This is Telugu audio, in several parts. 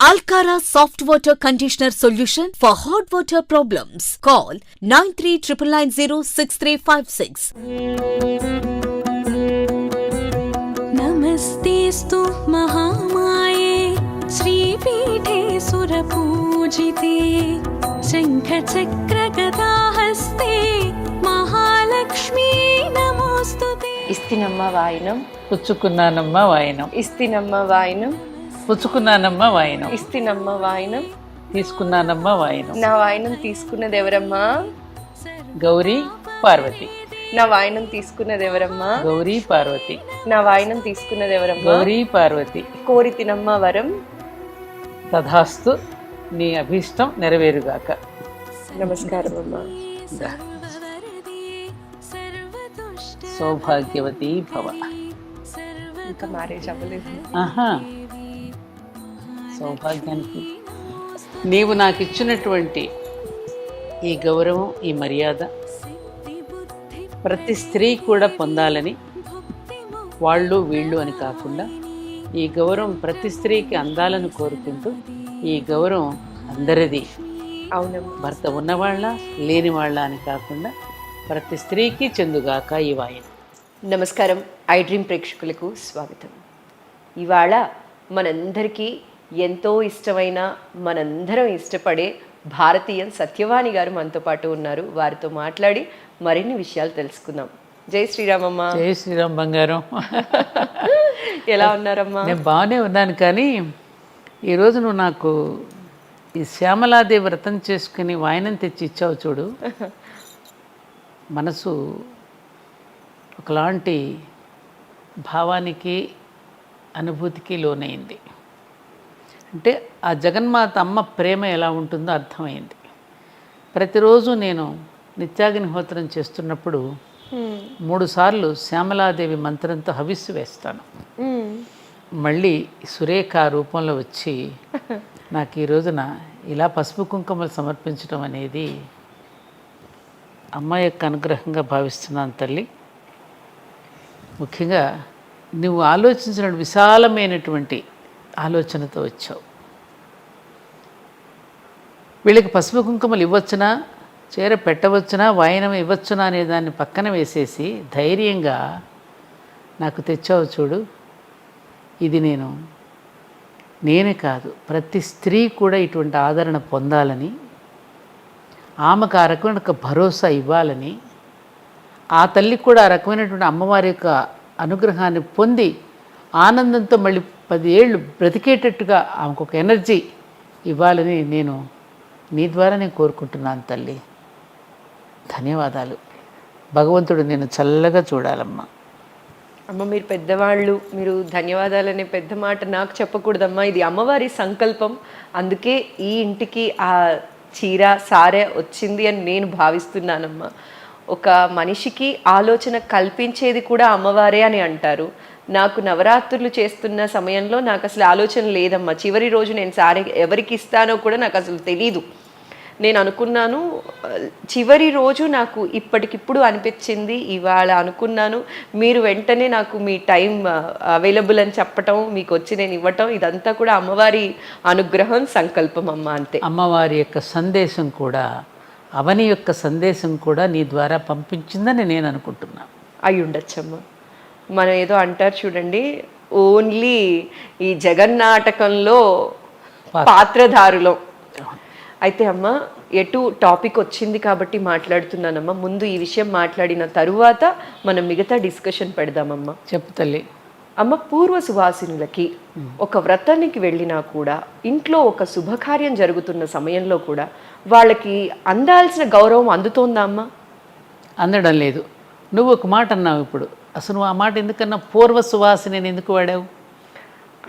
Alcara Soft Water Conditioner Solution for hot water problems. Call 9399906356. नमस्तेस्तु महामाये श्रीपीठे सुरपूजिते शङ्खचक्रगदाहस्ते Mahalakshmi नमोस्तुते। ఇస్తినమ్మ వాయినం పుచ్చుకున్నానమ్మ వాయనం, ఇస్తినమ్మ వాయినం పుచ్చుకున్నానమ్మ వాయనం, ఇస్తినమ్మ వాయినం తీసుకున్నానమ్మ వాయనం. నా వాయినం తీసుకున్నది ఎవరమ్మా? గౌరీ పార్వతి, నా వాయినం తీసుకున్నది ఎవరమ్మా? గౌరీ పార్వతి, నా వాయినం తీసుకున్నది ఎవరమ్మా? గౌరీ పార్వతి. కోరి తినమ్మ వరం. తథాస్తు, నీ అభీష్టం నెరవేరుగాక. నమస్కారం అమ్మా. సౌభాగ్యవతి భవ. ఇంకా మ్యారేజ్ అవ్వలేదు. ఆహా, సౌభాగ్యానికి నీవు నాకు ఇచ్చినటువంటి ఈ గౌరవం, ఈ మర్యాద ప్రతి స్త్రీ కూడా పొందాలని, వాళ్ళు వీళ్ళు అని కాకుండా ఈ గౌరవం ప్రతి స్త్రీకి అందాలని కోరుకుంటూ, ఈ గౌరవం అందరిది. అవునమ్మా. భర్త ఉన్నవాళ్ళ లేని వాళ్ళ అని కాకుండా ప్రతి స్త్రీకి చెందుగాక ఈ వాయనం. నమస్కారం. ఐ డ్రీమ్ ప్రేక్షకులకు స్వాగతం. ఇవాళ మనందరికీ ఎంతో ఇష్టమైన, మనందరం ఇష్టపడే భారతీయం సత్యవాణి గారు మనతో పాటు ఉన్నారు. వారితో మాట్లాడి మరిన్ని విషయాలు తెలుసుకుందాం. జై శ్రీరామమ్మ. జై శ్రీరామ్ బంగారం. ఎలా ఉన్నారమ్మా? నేను బాగానే ఉన్నాను, కానీ ఈరోజు నువ్వు నాకు ఈ శ్యామలాదేవి వ్రతం చేసుకుని వాయనం తెచ్చి ఇచ్చావు చూడు, మనసు ఒకలాంటి భావానికి, అనుభూతికి లోనైంది. అంటే ఆ జగన్మాత అమ్మ ప్రేమ ఎలా ఉంటుందో అర్థమైంది. ప్రతిరోజు నేను నిత్యాగ్నిహోత్రం చేస్తున్నప్పుడు 3 సార్లు శ్యామలాదేవి మంత్రంతో హవిస్సు వేస్తాను. మళ్ళీ సురేఖ రూపంలో వచ్చి నాకు ఈ రోజున ఇలా పసుపు కుంకుమలు సమర్పించడం అనేది అమ్మ యొక్క అనుగ్రహంగా భావిస్తున్నాను తల్లి. ముఖ్యంగా నువ్వు ఆలోచించిన విశాలమైనటువంటి ఆలోచనతో వచ్చావు. వీళ్ళకి పసుపు కుంకుమలు ఇవ్వచ్చునా, చీర పెట్టవచ్చునా, వాయనం ఇవ్వచ్చునా అనే దాన్ని పక్కన వేసేసి ధైర్యంగా నాకు తెచ్చావు చూడు. ఇది నేనే కాదు, ప్రతి స్త్రీ కూడా ఇటువంటి ఆదరణ పొందాలని, ఆమెకు ఆ రకమైన ఒక భరోసా ఇవ్వాలని, ఆ తల్లి కూడా ఆ రకమైనటువంటి అమ్మవారి యొక్క అనుగ్రహాన్ని పొంది ఆనందంతో మళ్ళీ 10 ఏళ్ళు బ్రతికేటట్టుగా ఆమెకు ఒక ఎనర్జీ ఇవ్వాలని నేను నీ ద్వారా నేను కోరుకుంటున్నాను తల్లి. ధన్యవాదాలు. భగవంతుడు నేను చల్లగా చూడాలమ్మా. అమ్మ, మీరు పెద్దవాళ్ళు, మీరు ధన్యవాదాలనే పెద్ద మాట నాకు చెప్పకూడదమ్మా. ఇది అమ్మవారి సంకల్పం. అందుకే ఈ ఇంటికి ఆ చీర సారే వచ్చింది అని నేను భావిస్తున్నానమ్మా. ఒక మనిషికి ఆలోచన కల్పించేది కూడా అమ్మవారే అని అంటారు. నాకు నవరాత్రులు చేస్తున్న సమయంలో నాకు అసలు ఆలోచన లేదమ్మా. చివరి రోజు నేను సారీ ఎవరికి ఇస్తానో కూడా నాకు అసలు తెలీదు. నేను అనుకున్నాను, చివరి రోజు నాకు ఇప్పటికిప్పుడు అనిపించింది, ఇవాళ అనుకున్నాను, మీరు వెంటనే నాకు మీ టైం అవైలబుల్ అని చెప్పటం, మీకు వచ్చి నేను ఇవ్వటం, ఇదంతా కూడా అమ్మవారి అనుగ్రహం, సంకల్పం అమ్మ. అంతే. అమ్మవారి యొక్క సందేశం కూడా, అవని యొక్క సందేశం కూడా నీ ద్వారా పంపించిందని నేను అనుకుంటున్నాను. అయి ఉండొచ్చమ్మా. మనం ఏదో అంటారు చూడండి, ఓన్లీ ఈ జగన్నాటకంలో పాత్రధారులం. అయితే అమ్మ, ఎటు టాపిక్ వచ్చింది కాబట్టి మాట్లాడుతున్నానమ్మా. ముందు ఈ విషయం మాట్లాడిన తరువాత మనం మిగతా డిస్కషన్ పెడదామమ్మా. చెప్పు తల్లి. అమ్మ, పూర్వ సువాసినులకి ఒక వ్రతానికి వెళ్ళినా కూడా, ఇంట్లో ఒక శుభకార్యం జరుగుతున్న సమయంలో కూడా వాళ్ళకి అందాల్సిన గౌరవం అందుతోందా అమ్మ? అందడం లేదు. నువ్వు ఒక మాట అన్నావు ఇప్పుడు. అసలు నువ్వు ఆ మాట ఎందుకన్నా, పూర్వ సువాసిని ఎందుకు వాడావు?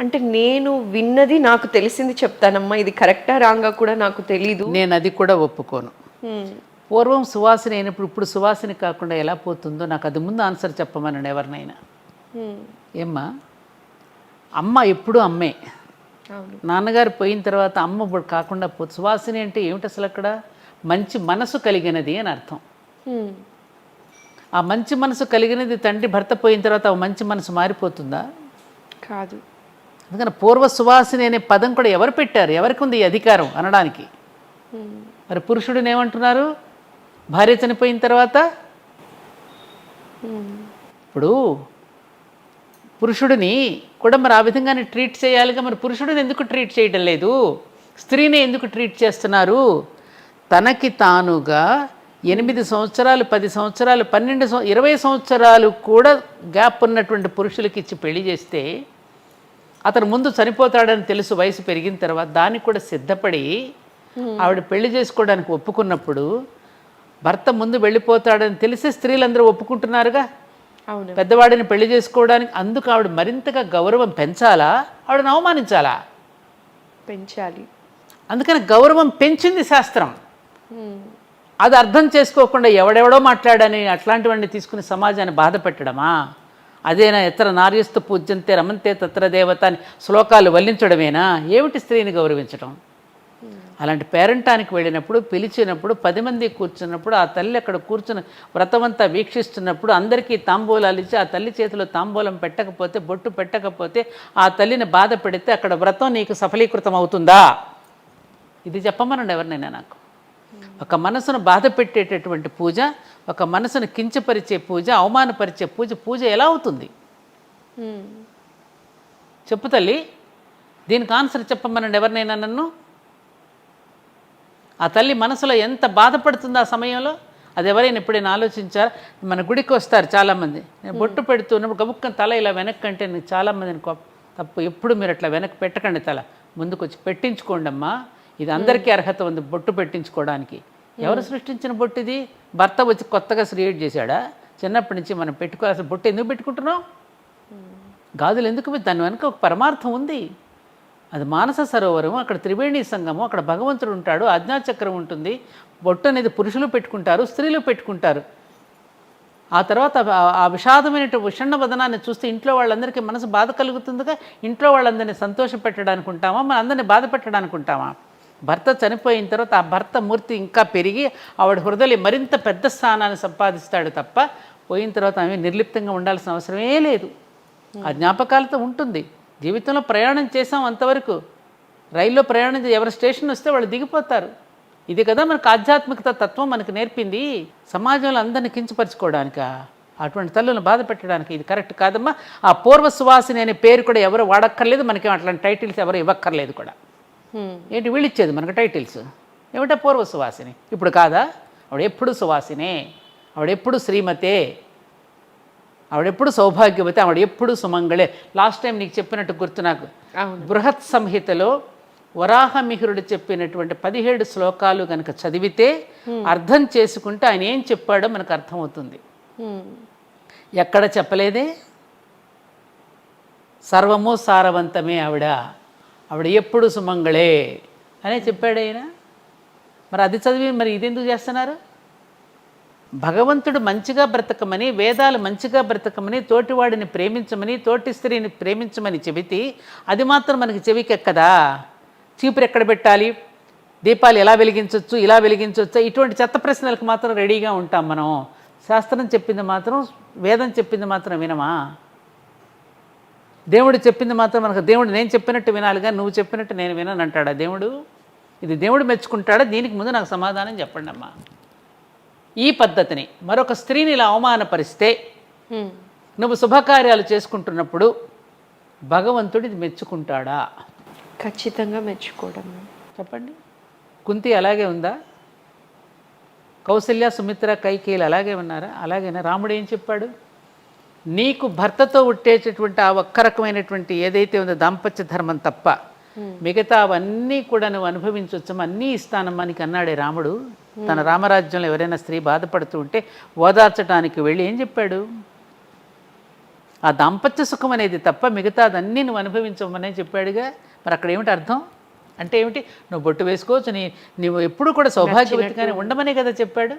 అంటే నేను విన్నది, నాకు తెలిసింది చెప్తానమ్మా. ఇది కరెక్టా రాంగా కూడా నాకు తెలీదు. నేను అది కూడా ఒప్పుకోను. పూర్వం సువాసిని అయినప్పుడు ఇప్పుడు సువాసిని కాకుండా ఎలా పోతుందో నాకు అది ముందు ఆన్సర్ చెప్పమనండి ఎవరినైనా. ఏమ్మా, అమ్మ ఎప్పుడూ అమ్మే. నాన్నగారు పోయిన తర్వాత అమ్మ కాకుండా పోతుంది. సువాసిని అంటే ఏమిటి అసలు? అక్కడ మంచి మనసు కలిగినది అని అర్థం. ఆ మంచి మనసు కలిగినది తండ్రి భర్త పోయిన తర్వాత ఆ మంచి మనసు మారిపోతుందా? కాదు. అందుకని పూర్వ సువాసిని అనే పదం కూడా ఎవరు పెట్టారు, ఎవరికి ఉంది ఈ అధికారం అనడానికి? మరి పురుషుడిని ఏమంటున్నారు భార్య చనిపోయిన తర్వాత? ఇప్పుడు పురుషుడిని కూడా మరి ఆ విధంగానే ట్రీట్ చేయాలిగా. మరి పురుషుడిని ఎందుకు ట్రీట్ చేయడం లేదు? స్త్రీని ఎందుకు ట్రీట్ చేస్తున్నారు? తనకి తానుగా 8 సంవత్సరాలు 10 సంవత్సరాలు 20 సంవత్సరాలు కూడా గ్యాప్ ఉన్నటువంటి పురుషులకి ఇచ్చి పెళ్లి చేస్తే అతను ముందు చనిపోతాడని తెలుసు వయసు పెరిగిన తర్వాత, దానికి కూడా సిద్ధపడి ఆవిడ పెళ్లి చేసుకోవడానికి ఒప్పుకున్నప్పుడు భర్త ముందు వెళ్ళిపోతాడని తెలిసి స్త్రీలందరూ ఒప్పుకుంటున్నారుగా అవును. పెద్దవాడిని పెళ్లి చేసుకోవడానికి. అందుకు ఆవిడ మరింతగా గౌరవం పెంచాలా, ఆవిడని అవమానించాలా? పెంచాలి. అందుకని గౌరవం పెంచింది శాస్త్రం. అది అర్థం చేసుకోకుండా ఎవడెవడో మాట్లాడని అట్లాంటివన్నీ తీసుకుని సమాజాన్ని బాధ పెట్టడమా? అదేనా ఎత్ర నార్యస్తు పూజ్యంతే రమంతే తత్ర దేవత అని శ్లోకాలు వల్లించడమేనా? ఏమిటి స్త్రీని గౌరవించడం? అలాంటి పేరంటానికి వెళ్ళినప్పుడు, పిలిచినప్పుడు, 10 మంది కూర్చున్నప్పుడు, ఆ తల్లి అక్కడ కూర్చుని వ్రతమంతా వీక్షిస్తున్నప్పుడు అందరికీ తాంబూలాలు ఇచ్చి ఆ తల్లి చేతిలో తాంబూలం పెట్టకపోతే, బొట్టు పెట్టకపోతే, ఆ తల్లిని బాధ పెడితే అక్కడ వ్రతం నీకు సఫలీకృతం అవుతుందా? ఇది చెప్పమనండి ఎవరినైనా నాకు. ఒక మనసును బాధ పెట్టేటటువంటి పూజ, ఒక మనసును కించపరిచే పూజ, అవమానపరిచే పూజ ఎలా అవుతుంది? చెప్పు తల్లి, దీనికి ఆన్సర్ చెప్పమనండి ఎవరినైనా నన్ను. ఆ తల్లి మనసులో ఎంత బాధపడుతుంది ఆ సమయంలో, అది ఎవరైనా ఎప్పుడైనా ఆలోచించారా? మన గుడికి వస్తారు చాలామంది, నేను బొట్టు పెడుతున్నప్పుడు గబుక్కని తల ఇలా వెనక్కి అంటే నేను చాలామందిని తప్పు, ఎప్పుడు మీరు అట్లా వెనక్కి పెట్టకండి, తల ముందుకు వచ్చి పెట్టించుకోండి అమ్మా. ఇది అందరికీ అర్హత ఉంది బొట్టు పెట్టించుకోవడానికి. ఎవరు సృష్టించిన బొట్టు ఇది? భర్త వచ్చి కొత్తగా క్రియేట్ చేశాడా? చిన్నప్పటి నుంచి మనం పెట్టుకోవాల్సిన బొట్టు ఎందుకు పెట్టుకుంటున్నాం? గాజులు ఎందుకు? దాని వెనుక ఒక పరమార్థం ఉంది. అది మానస సరోవరం, అక్కడ త్రివేణి సంగమం, అక్కడ భగవంతుడు ఉంటాడు, ఆజ్ఞాచక్రం ఉంటుంది. బొట్టు అనేది పురుషులు పెట్టుకుంటారు, స్త్రీలు పెట్టుకుంటారు. ఆ తర్వాత ఆ విషాదమైన విషణ్ణ వదనాన్ని చూస్తే ఇంట్లో వాళ్ళందరికీ మనసు బాధ కలుగుతుందిగా. ఇంట్లో వాళ్ళందరినీ సంతోష పెట్టడానికి ఉంటామా, మన అందరినీ బాధ పెట్టడానికి ఉంటామా? భర్త చనిపోయిన తర్వాత ఆ భర్త మూర్తి ఇంకా పెరిగి ఆవిడ హృదయం మరింత పెద్ద స్థానాన్ని సంపాదిస్తాడు తప్ప, పోయిన తర్వాత ఆమె నిర్లిప్తంగా ఉండాల్సిన అవసరమే లేదు. ఆ జ్ఞాపకాలతో ఉంటుంది. జీవితంలో ప్రయాణం చేసాం అంతవరకు. రైల్లో ప్రయాణం ఎవరి స్టేషన్ వస్తే వాళ్ళు దిగిపోతారు. ఇది కదా మనకు ఆధ్యాత్మికత తత్వం మనకు నేర్పింది. సమాజంలో అందరిని కించపరచుకోవడానిక, అటువంటి తల్లులను బాధ పెట్టడానికి ఇది కరెక్ట్ కాదమ్మా. ఆ పూర్వ సువాసిని అనే పేరు కూడా ఎవరు వాడక్కర్లేదు, మనకి అట్లాంటి టైటిల్స్ ఎవరు ఇవ్వక్కర్లేదు కూడా. ఏంటి వీళ్ళు ఇచ్చేది మనకు టైటిల్స్? ఏమిటా పూర్వ సువాసిని? ఇప్పుడు కాదా? ఆవిడెప్పుడు సువాసినే, ఆవిడెప్పుడు శ్రీమతే, ఆవిడెప్పుడు సౌభాగ్యవతి, ఆవిడెప్పుడు సుమంగళే. లాస్ట్ టైం నీకు చెప్పినట్టు గుర్తు నాకు, బృహత్ సంహితలో వరాహమిహిరుడు చెప్పినటువంటి 17 శ్లోకాలు కనుక చదివితే అర్థం చేసుకుంటే ఆయన ఏం చెప్పాడో మనకు అర్థమవుతుంది. ఎక్కడ చెప్పలేదే, సర్వము సారవంతమే ఆవిడ ఎప్పుడు సుమంగళే అనే చెప్పాడు ఆయన. మరి అది చదివి మరి ఇదెందుకు చేస్తున్నారు? భగవంతుడు మంచిగా బ్రతకమని, వేదాలు మంచిగా బ్రతకమని, తోటివాడిని ప్రేమించమని, తోటి స్త్రీని ప్రేమించమని చెబితే అది మాత్రం మనకి చెవికెక్కదా? చీపురు ఎక్కడ పెట్టాలి, దీపాలు ఎలా వెలిగించవచ్చు, ఇలా వెలిగించవచ్చా, ఇటువంటి చెత్త ప్రశ్నలకు మాత్రం రెడీగా ఉంటాం మనం. శాస్త్రం చెప్పింది మాత్రం, వేదం చెప్పింది మాత్రం వినమా? దేవుడు చెప్పింది మాత్రం మనకు, దేవుడు నేను చెప్పినట్టు వినాలిగా, నువ్వు చెప్పినట్టు నేను వినను అంటాడా దేవుడు? ఇది దేవుడు మెచ్చుకుంటాడా? దీనికి ముందు నాకు సమాధానం చెప్పండి అమ్మా. ఈ పద్ధతిని మరొక స్త్రీని ఇలా అవమానపరిస్తే నువ్వు శుభకార్యాలు చేసుకుంటున్నప్పుడు భగవంతుడు ఇది మెచ్చుకుంటాడా? ఖచ్చితంగా మెచ్చుకోవడం. చెప్పండి. కుంతి అలాగే ఉందా? కౌసల్య, సుమిత్ర, కైకేయులు అలాగే ఉన్నారా? అలాగేనా? రాముడు ఏం చెప్పాడు? నీకు భర్తతో ఉట్టేటటువంటి ఆ ఒక్క రకమైనటువంటి ఏదైతే ఉందో దాంపత్య ధర్మం తప్ప మిగతా అవన్నీ కూడా నువ్వు అనుభవించవచ్చమ్మా, అన్నీ ఇస్తానమ్మా నీకు అన్నాడే రాముడు. తన రామరాజ్యంలో ఎవరైనా స్త్రీ బాధపడుతూ ఉంటే ఓదార్చడానికి వెళ్ళి ఏం చెప్పాడు? ఆ దాంపత్య సుఖం అనేది తప్ప మిగతా అదన్నీ నువ్వు అనుభవించమనే చెప్పాడుగా. మరి అక్కడ ఏమిటి అర్థం? అంటే ఏమిటి? నువ్వు బొట్టు వేసుకోవచ్చు, నువ్వు ఎప్పుడు కూడా సౌభాగ్యవతిగానే ఉండమనే కదా చెప్పాడు.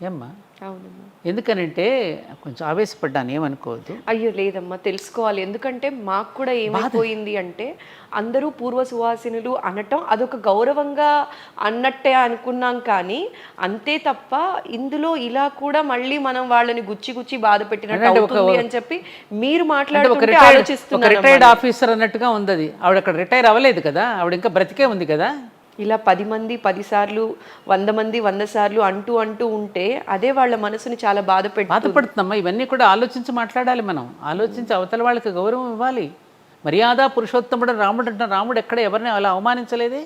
ఏమ్మా? అవునమ్మా. ఎందుకనంటే కొంచెం ఆవేశపడ్డాను, ఏమనుకోవద్దు. అయ్యో లేదమ్మా, తెలుసుకోవాలి. ఎందుకంటే మాకు కూడా ఏమైపోయింది అంటే అందరూ పూర్వ సువాసినులు అనటం అదొక గౌరవంగా అన్నట్టే అనుకున్నాం, కానీ అంతే తప్ప ఇందులో ఇలా కూడా మళ్ళీ మనం వాళ్ళని గుచ్చి గుచ్చి బాధ పెట్టినట్టు అవుతుంది అని చెప్పి మీరు మాట్లాడుతుంటే ఒక ఆలోచిస్తున్నారు. రిటైర్డ్ ఆఫీసర్ అన్నట్టుగా ఉంది అది. ఆవిడ అక్కడ రిటైర్ అవ్వలేదు కదా, ఆవిడ ఇంకా బ్రతికే ఉంది కదా. ఇలా 10 మంది 10 సార్లు, 100 మంది 100 సార్లు అంటూ అంటూ ఉంటే అదే వాళ్ళ మనసుని చాలా బాధపడుతుందమ్మా. ఇవన్నీ కూడా ఆలోచించి మాట్లాడాలి మనం. ఆలోచించి అవతల వాళ్ళకి గౌరవం ఇవ్వాలి. మర్యాద పురుషోత్తముడు రాముడు అంటున్న రాముడు ఎక్కడ ఎవరిని అలా అవమానించలేదే.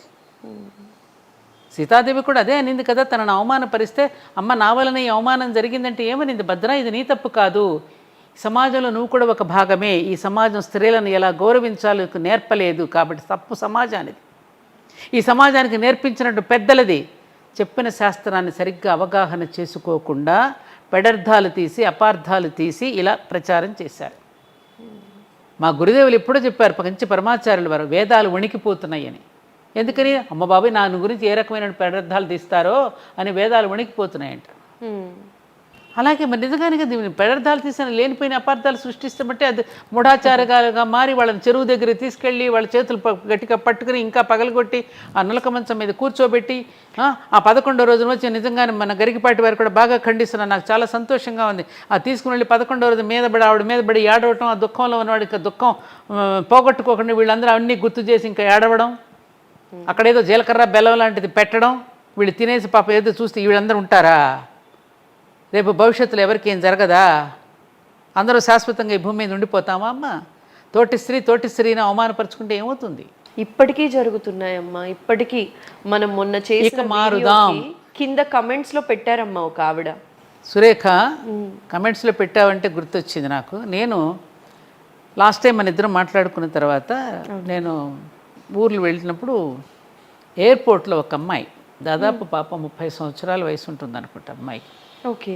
సీతాదేవి కూడా అదే అనింది కదా, తనను అవమానపరిస్తే అమ్మ నా వలన ఈ అవమానం జరిగిందంటే ఏమనింది, భద్ర ఇది నీ తప్పు కాదు, సమాజంలో నువ్వు కూడా ఒక భాగమే, ఈ సమాజం స్త్రీలను ఎలా గౌరవించాలో నేర్పలేదు కాబట్టి తప్పు సమాజానిది, ఈ సమాజానికి నేర్పించినట్టు పెద్దలది. చెప్పిన శాస్త్రాన్ని సరిగ్గా అవగాహన చేసుకోకుండా పెడర్థాలు తీసి అపార్థాలు తీసి ఇలా ప్రచారం చేశారు. మా గురుదేవులు ఎప్పుడో చెప్పారు, మంచి పరమాచార్యులు వారు, వేదాలు వణికిపోతున్నాయని. ఎందుకని, అమ్మ బాబాయ్ నా గురించి ఏ రకమైన పెడర్థాలు తీస్తారో అని వేదాలు వణికిపోతున్నాయంట. అలాగే మరి నిజంగానే దీన్ని పెడర్థాలు తీసిన లేనిపోయిన అపార్థాలు సృష్టిస్తామంటే అది మూఢాచారగాలుగా మారి వాళ్ళని చెరువు దగ్గర తీసుకెళ్ళి వాళ్ళ చేతులు గట్టిగా పట్టుకుని ఇంకా పగలగొట్టి ఆ నులక మంచం మీద కూర్చోబెట్టి ఆ 11వ రోజున వచ్చి నిజంగానే మన గరికిపాటి వారు కూడా బాగా ఖండిస్తున్నారు. నాకు చాలా సంతోషంగా ఉంది. ఆ తీసుకుని వెళ్ళి 11వ రోజు మీద పడి ఆవిడ మీద పడి ఏడవటం, ఆ దుఃఖంలో ఉన్నవాడికి దుఃఖం పోగొట్టుకోకుండా వీళ్ళందరూ అన్నీ గుర్తు చేసి ఇంకా ఏడవడం, అక్కడేదో జీలకర్ర బెల్లం లాంటిది పెట్టడం, వీళ్ళు తినేసి పాప ఏదో చూస్తే వీళ్ళందరూ ఉంటారా, రేపు భవిష్యత్తులో ఎవరికి ఏం జరగదా, అందరూ శాశ్వతంగా ఈ భూమి మీద ఉండిపోతామా అమ్మ? తోటి స్త్రీని అవమానపరుచుకుంటే ఏమవుతుంది? ఇప్పటికీ జరుగుతున్నాయమ్మా, ఇప్పటికీ. మనం మొన్న చేసిన మారుదాం కింద కమెంట్స్ లో పెట్టారమ్మా ఒక ఆవిడ, సురేఖ కమెంట్స్లో పెట్టావంటే గుర్తొచ్చింది నాకు. నేను లాస్ట్ టైం మన ఇద్దరం మాట్లాడుకున్న తర్వాత నేను ఊర్లు వెళ్ళినప్పుడు ఎయిర్పోర్ట్లో ఒక అమ్మాయి, దాదాపు పాప 30 సంవత్సరాల వయసు ఉంటుంది అనుకుంటా అమ్మాయికి. ఓకే.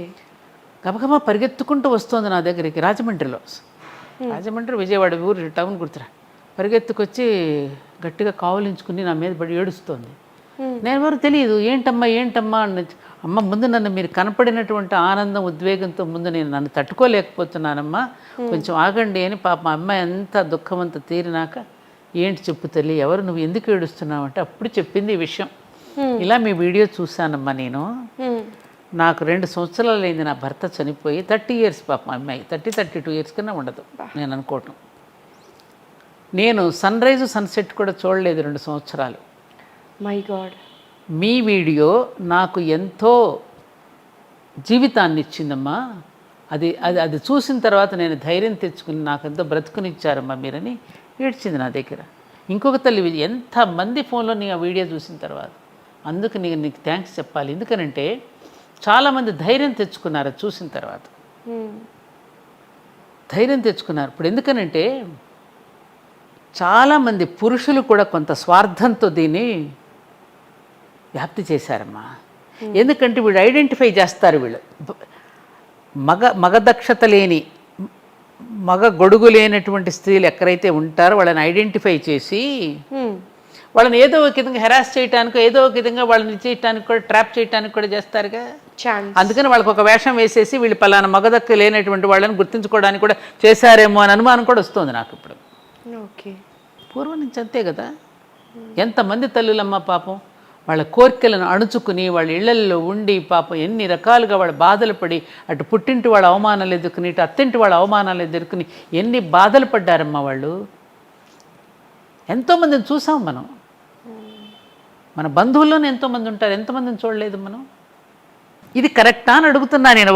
గబగబా పరిగెత్తుకుంటూ వస్తుంది నా దగ్గరికి, రాజమండ్రి విజయవాడ ఊరు టౌన్ గుర్తురా. పరిగెత్తుకొచ్చి గట్టిగా కావలించుకుని నా మీద పడి ఏడుస్తోంది. నేను ఎవరు తెలియదు, ఏంటమ్మా అని. అమ్మ ముందు నన్ను మీరు కనపడినటువంటి ఆనందం ఉద్వేగంతో ముందు నన్ను తట్టుకోలేకపోతున్నానమ్మా, కొంచెం ఆగండి అని. పాప అమ్మాయి అంత దుఃఖం అంతా తీరినాక, ఏంటి చెప్పు తల్లి, ఎవరు, నువ్వు ఎందుకు ఏడుస్తున్నావు అంటే అప్పుడు చెప్పింది ఈ విషయం. ఇలా మీ వీడియో చూశానమ్మా నేను, నాకు 2 సంవత్సరాలు అయింది నా భర్త చనిపోయి. 30 ఇయర్స్ పాప అమ్మాయి, 32 ఇయర్స్ కన్నా ఉండదు నేను అనుకోవటం. నేను సన్ రైజు సన్సెట్ కూడా చూడలేదు 2 సంవత్సరాలు. My God. మీ వీడియో నాకు ఎంతో జీవితాన్ని ఇచ్చిందమ్మా. అది చూసిన తర్వాత నేను ధైర్యం తెచ్చుకుని నాకు ఎంతో బ్రతుకునిచ్చారమ్మా మీరని ఏడ్చింది నా దగ్గర. ఇంకొక తల్లి ఎంతమంది ఫోన్లో నీ ఆ వీడియో చూసిన తర్వాత, అందుకు నీకు థ్యాంక్స్ చెప్పాలి. ఎందుకనంటే చాలామంది ధైర్యం తెచ్చుకున్నారు చూసిన తర్వాత, ధైర్యం తెచ్చుకున్నారు. ఇప్పుడు ఎందుకనంటే చాలామంది పురుషులు కూడా కొంత స్వార్థంతో దీన్ని వ్యాప్తి చేశారమ్మా. ఎందుకంటే వీళ్ళు ఐడెంటిఫై చేస్తారు, వీళ్ళు మగ దక్షత లేని, మగ గొడుగు లేనటువంటి స్త్రీలు ఎక్కడైతే ఉంటారో వాళ్ళని ఐడెంటిఫై చేసి వాళ్ళని ఏదో ఒక విధంగా హెరాస్ చేయడానికి, ఏదో ఒక విధంగా వాళ్ళని చేయడానికి కూడా, ట్రాప్ చేయడానికి కూడా చేస్తారుగా. అందుకని వాళ్ళకి ఒక వేషం వేసేసి వీళ్ళు పలానా మగదక్క లేనటువంటి వాళ్ళని గుర్తించుకోవడానికి కూడా చేశారేమో అని అనుమానం కూడా వస్తుంది నాకు ఇప్పుడు. ఓకే. పూర్వం నుంచి అంతే కదా. ఎంతమంది తల్లులమ్మ పాపం వాళ్ళ కోరికలను అణుచుకుని వాళ్ళ ఇళ్లల్లో ఉండి పాపం ఎన్ని రకాలుగా వాళ్ళ బాధలు పడి, అటు పుట్టింటి వాళ్ళ అవమానాలు ఎదుర్కొని, ఇటు అత్తింటి వాళ్ళ అవమానాలు ఎదుర్కొని ఎన్ని బాధలు పడ్డారమ్మా వాళ్ళు. ఎంతోమందిని చూసాం మనం, మన బంధువుల్లోనే ఎంతోమంది ఉంటారు, ఎంతమందిని చూడలేదు మనం. ఇది కరెక్టా అని అడుగుతున్నా నేను.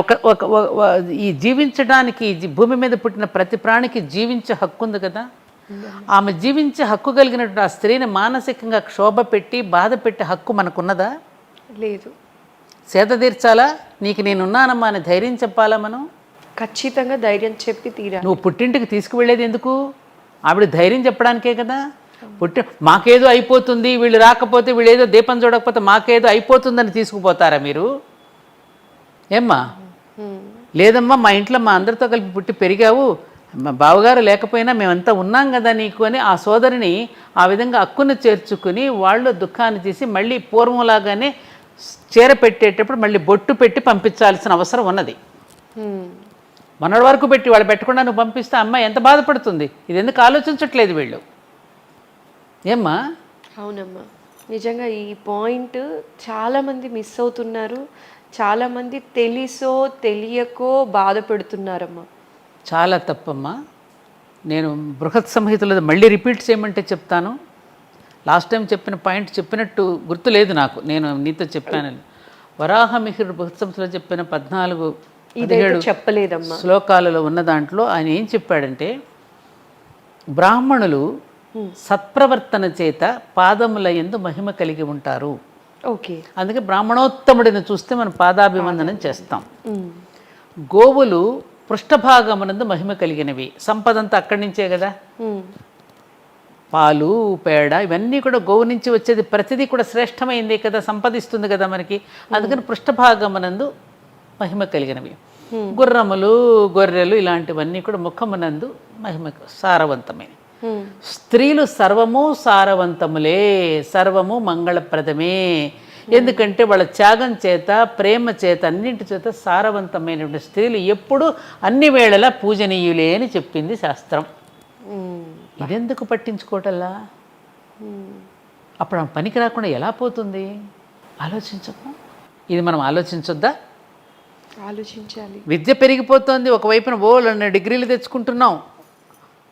ఈ జీవించడానికి, భూమి మీద పుట్టిన ప్రతి ప్రాణికి జీవించే హక్కు ఉంది కదా. ఆమె జీవించే హక్కు కలిగినటువంటి ఆ స్త్రీని మానసికంగా క్షోభ పెట్టి బాధ పెట్టే హక్కు మనకున్నదా? లేదు. సేద తీర్చాలా, నీకు నేనున్నానమ్మా అని ధైర్యం చెప్పాలా మనం? ఖచ్చితంగా ధైర్యం చెప్పి తీరా. నువ్వు పుట్టింటికి తీసుకువెళ్ళేది ఎందుకు? ఆవిడ ధైర్యం చెప్పడానికే కదా. మాకేదో అయిపోతుంది, వీళ్ళు రాకపోతే, వీళ్ళు ఏదో దీపం చూడకపోతే మాకేదో అయిపోతుందని తీసుకుపోతారా మీరు? ఏమ్మా? లేదమ్మా, మా ఇంట్లో మా అందరితో కలిపి పుట్టి పెరిగావు, మా బావగారు లేకపోయినా మేమంతా ఉన్నాం కదా నీకు అని ఆ సోదరిని ఆ విధంగా అక్కును చేర్చుకుని వాళ్ళు దుఃఖాన్ని తీసి మళ్ళీ పూర్వంలాగానే చీర పెట్టేటప్పుడు మళ్ళీ బొట్టు పెట్టి పంపించాల్సిన అవసరం ఉన్నది. మొన్నటి వరకు పెట్టి వాళ్ళు పెట్టకుండా నువ్వు పంపిస్తే అమ్మాయి ఎంత బాధపడుతుంది. ఇది ఎందుకు ఆలోచించట్లేదు వీళ్ళు? ఏమ్మా? అవునమ్మా, నిజంగా ఈ పాయింట్ చాలామంది మిస్ అవుతున్నారు. చాలామంది తెలిసో తెలియకో బాధ పెడుతున్నారమ్మా. చాలా తప్పమ్మా. నేను బృహత్ సంహితలో మళ్ళీ రిపీట్ చేయమంటే చెప్తాను. లాస్ట్ టైం చెప్పిన పాయింట్ చెప్పినట్టు గుర్తులేదు నాకు, నేను నీతో చెప్పానని. వరాహమిహిరుడు బృహత్ సంహితలో చెప్పిన 14-17 చెప్పలేదమ్మా శ్లోకాలలో ఉన్న దాంట్లో ఆయన ఏం చెప్పాడంటే, బ్రాహ్మణులు సత్ప్రవర్తన చేత పాదముల యందు మహిమ కలిగి ఉంటారు. ఓకే. అందుకే బ్రాహ్మణోత్తముడిని చూస్తే మనం పాదాభివందనం చేస్తాం. గోవులు పృష్ఠభాగమునందు మహిమ కలిగినవి. సంపదంతా అక్కడి నుంచే కదా. పాలు, పేడ ఇవన్నీ కూడా గోవు నుంచి వచ్చేది. ప్రతిదీ కూడా శ్రేష్టమైందే కదా, సంపదిస్తుంది కదా మనకి. అందుకని పృష్ఠభాగమునందు మహిమ కలిగినవి. గుర్రములు, గొర్రెలు ఇలాంటివన్నీ కూడా ముఖమునందు మహిమ సారవంతమైనవి. స్త్రీలు సర్వము సారవంతములే, సర్వము మంగళప్రదమే. ఎందుకంటే వాళ్ళ త్యాగం చేత, ప్రేమ చేత, అన్నింటి చేత సారవంతమైనటువంటి స్త్రీలు ఎప్పుడు అన్ని వేళలా పూజనీయులే అని చెప్పింది శాస్త్రం. ఇదెందుకు పట్టించుకోవటల్లా? అప్పుడు ఆ పనికి రాకుండా ఎలా పోతుంది? ఆలోచించము. ఇది మనం ఆలోచించొద్దా? ఆలోచించాలి. విద్య పెరిగిపోతుంది, ఒకవైపున బోలెడన్ని డిగ్రీలు తెచ్చుకుంటున్నాం.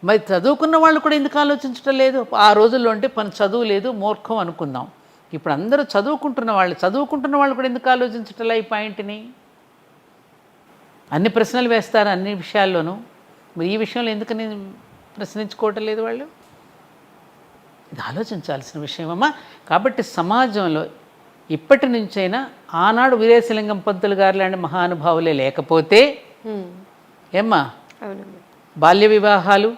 మరి చదువుకున్న వాళ్ళు కూడా ఎందుకు ఆలోచించడం లేదు? ఆ రోజుల్లో అంటే చదువు లేదు, మూర్ఖం అనుకుందాం. ఇప్పుడు అందరూ చదువుకుంటున్న వాళ్ళు కూడా ఎందుకు ఆలోచించటంలా ఈ పాయింట్ని? అన్ని ప్రశ్నలు వేస్తారు అన్ని విషయాల్లోనూ, మరి ఈ విషయంలో ఎందుకని ప్రశ్నించుకోవటం లేదు వాళ్ళు? ఇది ఆలోచించాల్సిన విషయమమ్మా. కాబట్టి సమాజంలో ఇప్పటి నుంచైనా, ఆనాడు వీరేశలింగం పంతులు గారు లాంటి మహానుభావులే లేకపోతే ఏమ్మా, బాల్య వివాహాలు,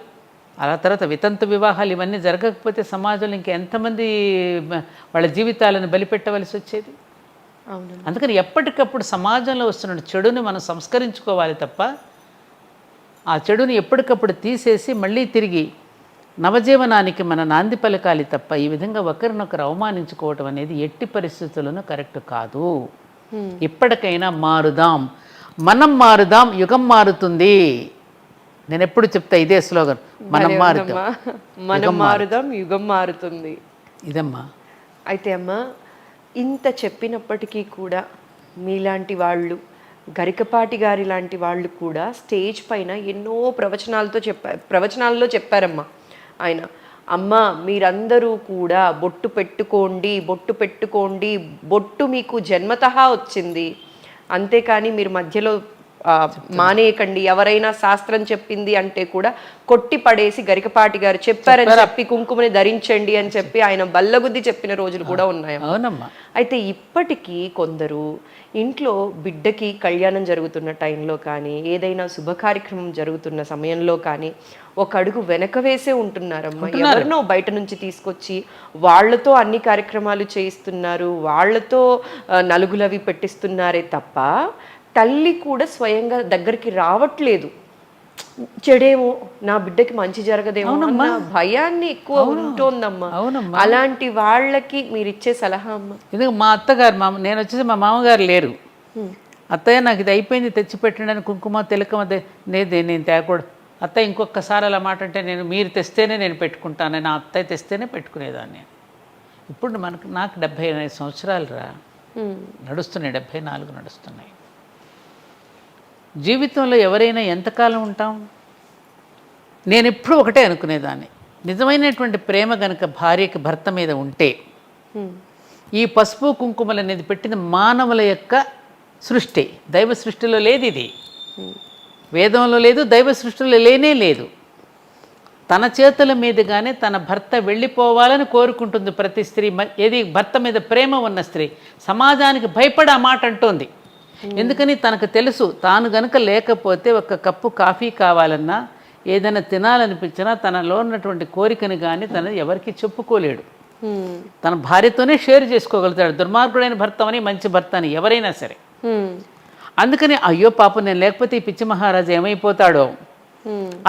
అలా తర్వాత వితంతు వివాహాలు ఇవన్నీ జరగకపోతే సమాజంలో ఇంకెంతమంది వాళ్ళ జీవితాలను బలిపెట్టవలసి వచ్చేది? అందుకని ఎప్పటికప్పుడు సమాజంలో వస్తున్న చెడుని మనం సంస్కరించుకోవాలి తప్ప, ఆ చెడుని ఎప్పటికప్పుడు తీసేసి మళ్ళీ తిరిగి నవజీవనానికి మన నాంది పలకాలి తప్ప ఈ విధంగా ఒకరినొకరు అవమానించుకోవటం అనేది ఎట్టి పరిస్థితుల్లోనూ కరెక్ట్ కాదు. ఇప్పటికైనా మారుదాం, మనం మారుదాం, యుగం మారుతుంది. నేను ఎప్పుడు చెప్తా ఇదే స్లోగన్, మనం మారుదాం, యుగం మారుతుంది. ఇదమ్మా. అయితే అమ్మా, ఇంత చెప్పినప్పటికీ కూడా మీలాంటి వాళ్ళు, గరికపాటి గారి లాంటి వాళ్ళు కూడా స్టేజ్ పైన ఎన్నో ప్రవచనాల్లో చెప్పారమ్మా ఆయన. అమ్మ, మీరందరూ కూడా బొట్టు పెట్టుకోండి, బొట్టు మీకు జన్మతః వచ్చింది, అంతేకాని మీరు మధ్యలో మానేయకండి. ఎవరైనా శాస్త్రం చెప్పింది అంటే కూడా కొట్టి పడేసి గరికపాటి గారు చెప్పారని చెప్పి కుంకుమని ధరించండి అని చెప్పి ఆయన బల్లగుద్ది చెప్పిన రోజులు కూడా ఉన్నాయి. అయితే ఇప్పటికీ కొందరు ఇంట్లో బిడ్డకి కళ్యాణం జరుగుతున్న టైంలో కానీ, ఏదైనా శుభ కార్యక్రమం జరుగుతున్న సమయంలో కానీ ఒక అడుగు వెనక వేసే ఉంటున్నారమ్మా. ఎవరినో బయట నుంచి తీసుకొచ్చి వాళ్లతో అన్ని కార్యక్రమాలు చేయిస్తున్నారు, వాళ్లతో నలుగులవి పెట్టిస్తున్నారే తప్ప తల్లి కూడా స్వయంగా దగ్గరికి రావట్లేదు. చెడేమో, నా బిడ్డకి మంచి జరగదేమో అన్న భయాన్ని ఎక్కువ ఉంటోందమ్మా. అలాంటి వాళ్ళకి మీరు ఇచ్చే సలహా అమ్మా? ఇది మా అత్తగారు, నేను వచ్చేసి మా మామగారు లేరు. అత్తయ్య నాకు ఇది అయిపోయింది తెచ్చిపెట్టండి, కుంకుమ తిలకమ నేను తేకూడదు. అత్తయ్య ఇంకొకసారి అలా మాట అంటే, మీరు తెస్తేనే నేను పెట్టుకుంటాను, నా అత్తయ్య తెస్తేనే పెట్టుకునేదాన్ని. ఇప్పుడు నాకు 74 సంవత్సరాలు రా నడుస్తున్నాయి, 74 నడుస్తున్నాయి. జీవితంలో ఎవరైనా ఎంతకాలం ఉంటాం? నేను ఎప్పుడూ ఒకటే అనుకునేదాన్ని, నిజమైనటువంటి ప్రేమ గనుక భార్యకి భర్త మీద ఉంటే, ఈ పసుపు కుంకుమలు అనేది పెట్టిన మానవుల యొక్క సృష్టి, దైవ సృష్టిలో లేదు. ఇది వేదంలో లేదు, దైవ సృష్టిలో లేనే లేదు. తన చేతుల మీదుగానే తన భర్త వెళ్ళిపోవాలని కోరుకుంటుంది ప్రతి స్త్రీ. ఏది భర్త మీద ప్రేమ ఉన్న స్త్రీ సమాజానికి భయపడి ఆ మాట అంటోంది. ఎందుకని? తనకు తెలుసు, తాను గనుక లేకపోతే ఒక కప్పు కాఫీ కావాలన్నా, ఏదైనా తినాలనిపించినా తనలో ఉన్నటువంటి కోరికను కానీ తన ఎవరికి చెప్పుకోలేడు. తన భార్యతోనే షేర్ చేసుకోగలుగుతాడు. దుర్మార్గుడైన భర్త అని, మంచి భర్త అని ఎవరైనా సరే. అందుకని అయ్యో పాపం నేను లేకపోతే ఈ పిచ్చి మహారాజు ఏమైపోతాడో,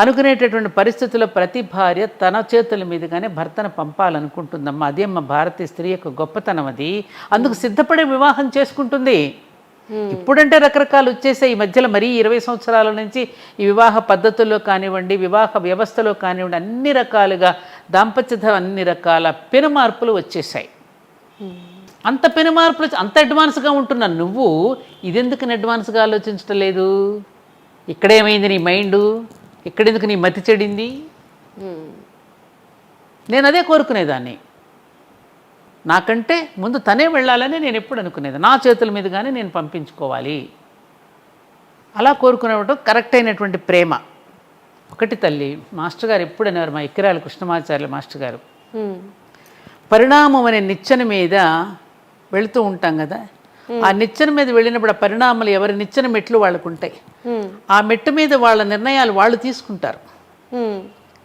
అనుకునేటటువంటి పరిస్థితుల్లో ప్రతి భార్య తన చేతుల మీదుగానే భర్తను పంపాలనుకుంటుందమ్మా. అదే అమ్మ భారతీయ స్త్రీ యొక్క గొప్పతనం. అది అందుకు సిద్ధపడే వివాహం చేసుకుంటుంది. ఇప్పుడంటే రకరకాలు వచ్చేసాయి. ఈ మధ్యలో మరీ 20 సంవత్సరాల నుంచి ఈ వివాహ పద్ధతుల్లో కానివ్వండి, వివాహ వ్యవస్థలో కానివ్వండి, అన్ని రకాలుగా దాంపత్య అన్ని రకాల పెను మార్పులు వచ్చేసాయి. అంత పెను మార్పులు అంత అడ్వాన్స్గా ఉంటున్నా నువ్వు ఇదెందుకు అడ్వాన్స్గా ఆలోచించటం లేదు? ఇక్కడేమైంది నీ మైండు? ఇక్కడెందుకు నీ మతి చెడింది? నేను అదే కోరుకునేదాన్ని. నాకంటే ముందు తనే వెళ్ళాలని నేను ఎప్పుడు అనుకునేది. నా చేతుల మీదుగానే నేను పంపించుకోవాలి. అలా కోరుకునేటప్పుడు కరెక్ట్ అయినటువంటి ప్రేమ. ఒకటి తల్లి, మాస్టర్ గారు ఎప్పుడు అనేవారు, మా ఇక్కిరాల కృష్ణమాచార్యుల మాస్టర్ గారు, పరిణామం అనే నిచ్చెన మీద వెళుతూ ఉంటాం కదా, ఆ నిచ్చెన మీద వెళ్ళినప్పుడు ఆ పరిణామాలు ఎవరి నిచ్చెన మెట్లు వాళ్ళకు ఉంటాయి. ఆ మెట్టు మీద వాళ్ళ నిర్ణయాలు వాళ్ళు తీసుకుంటారు.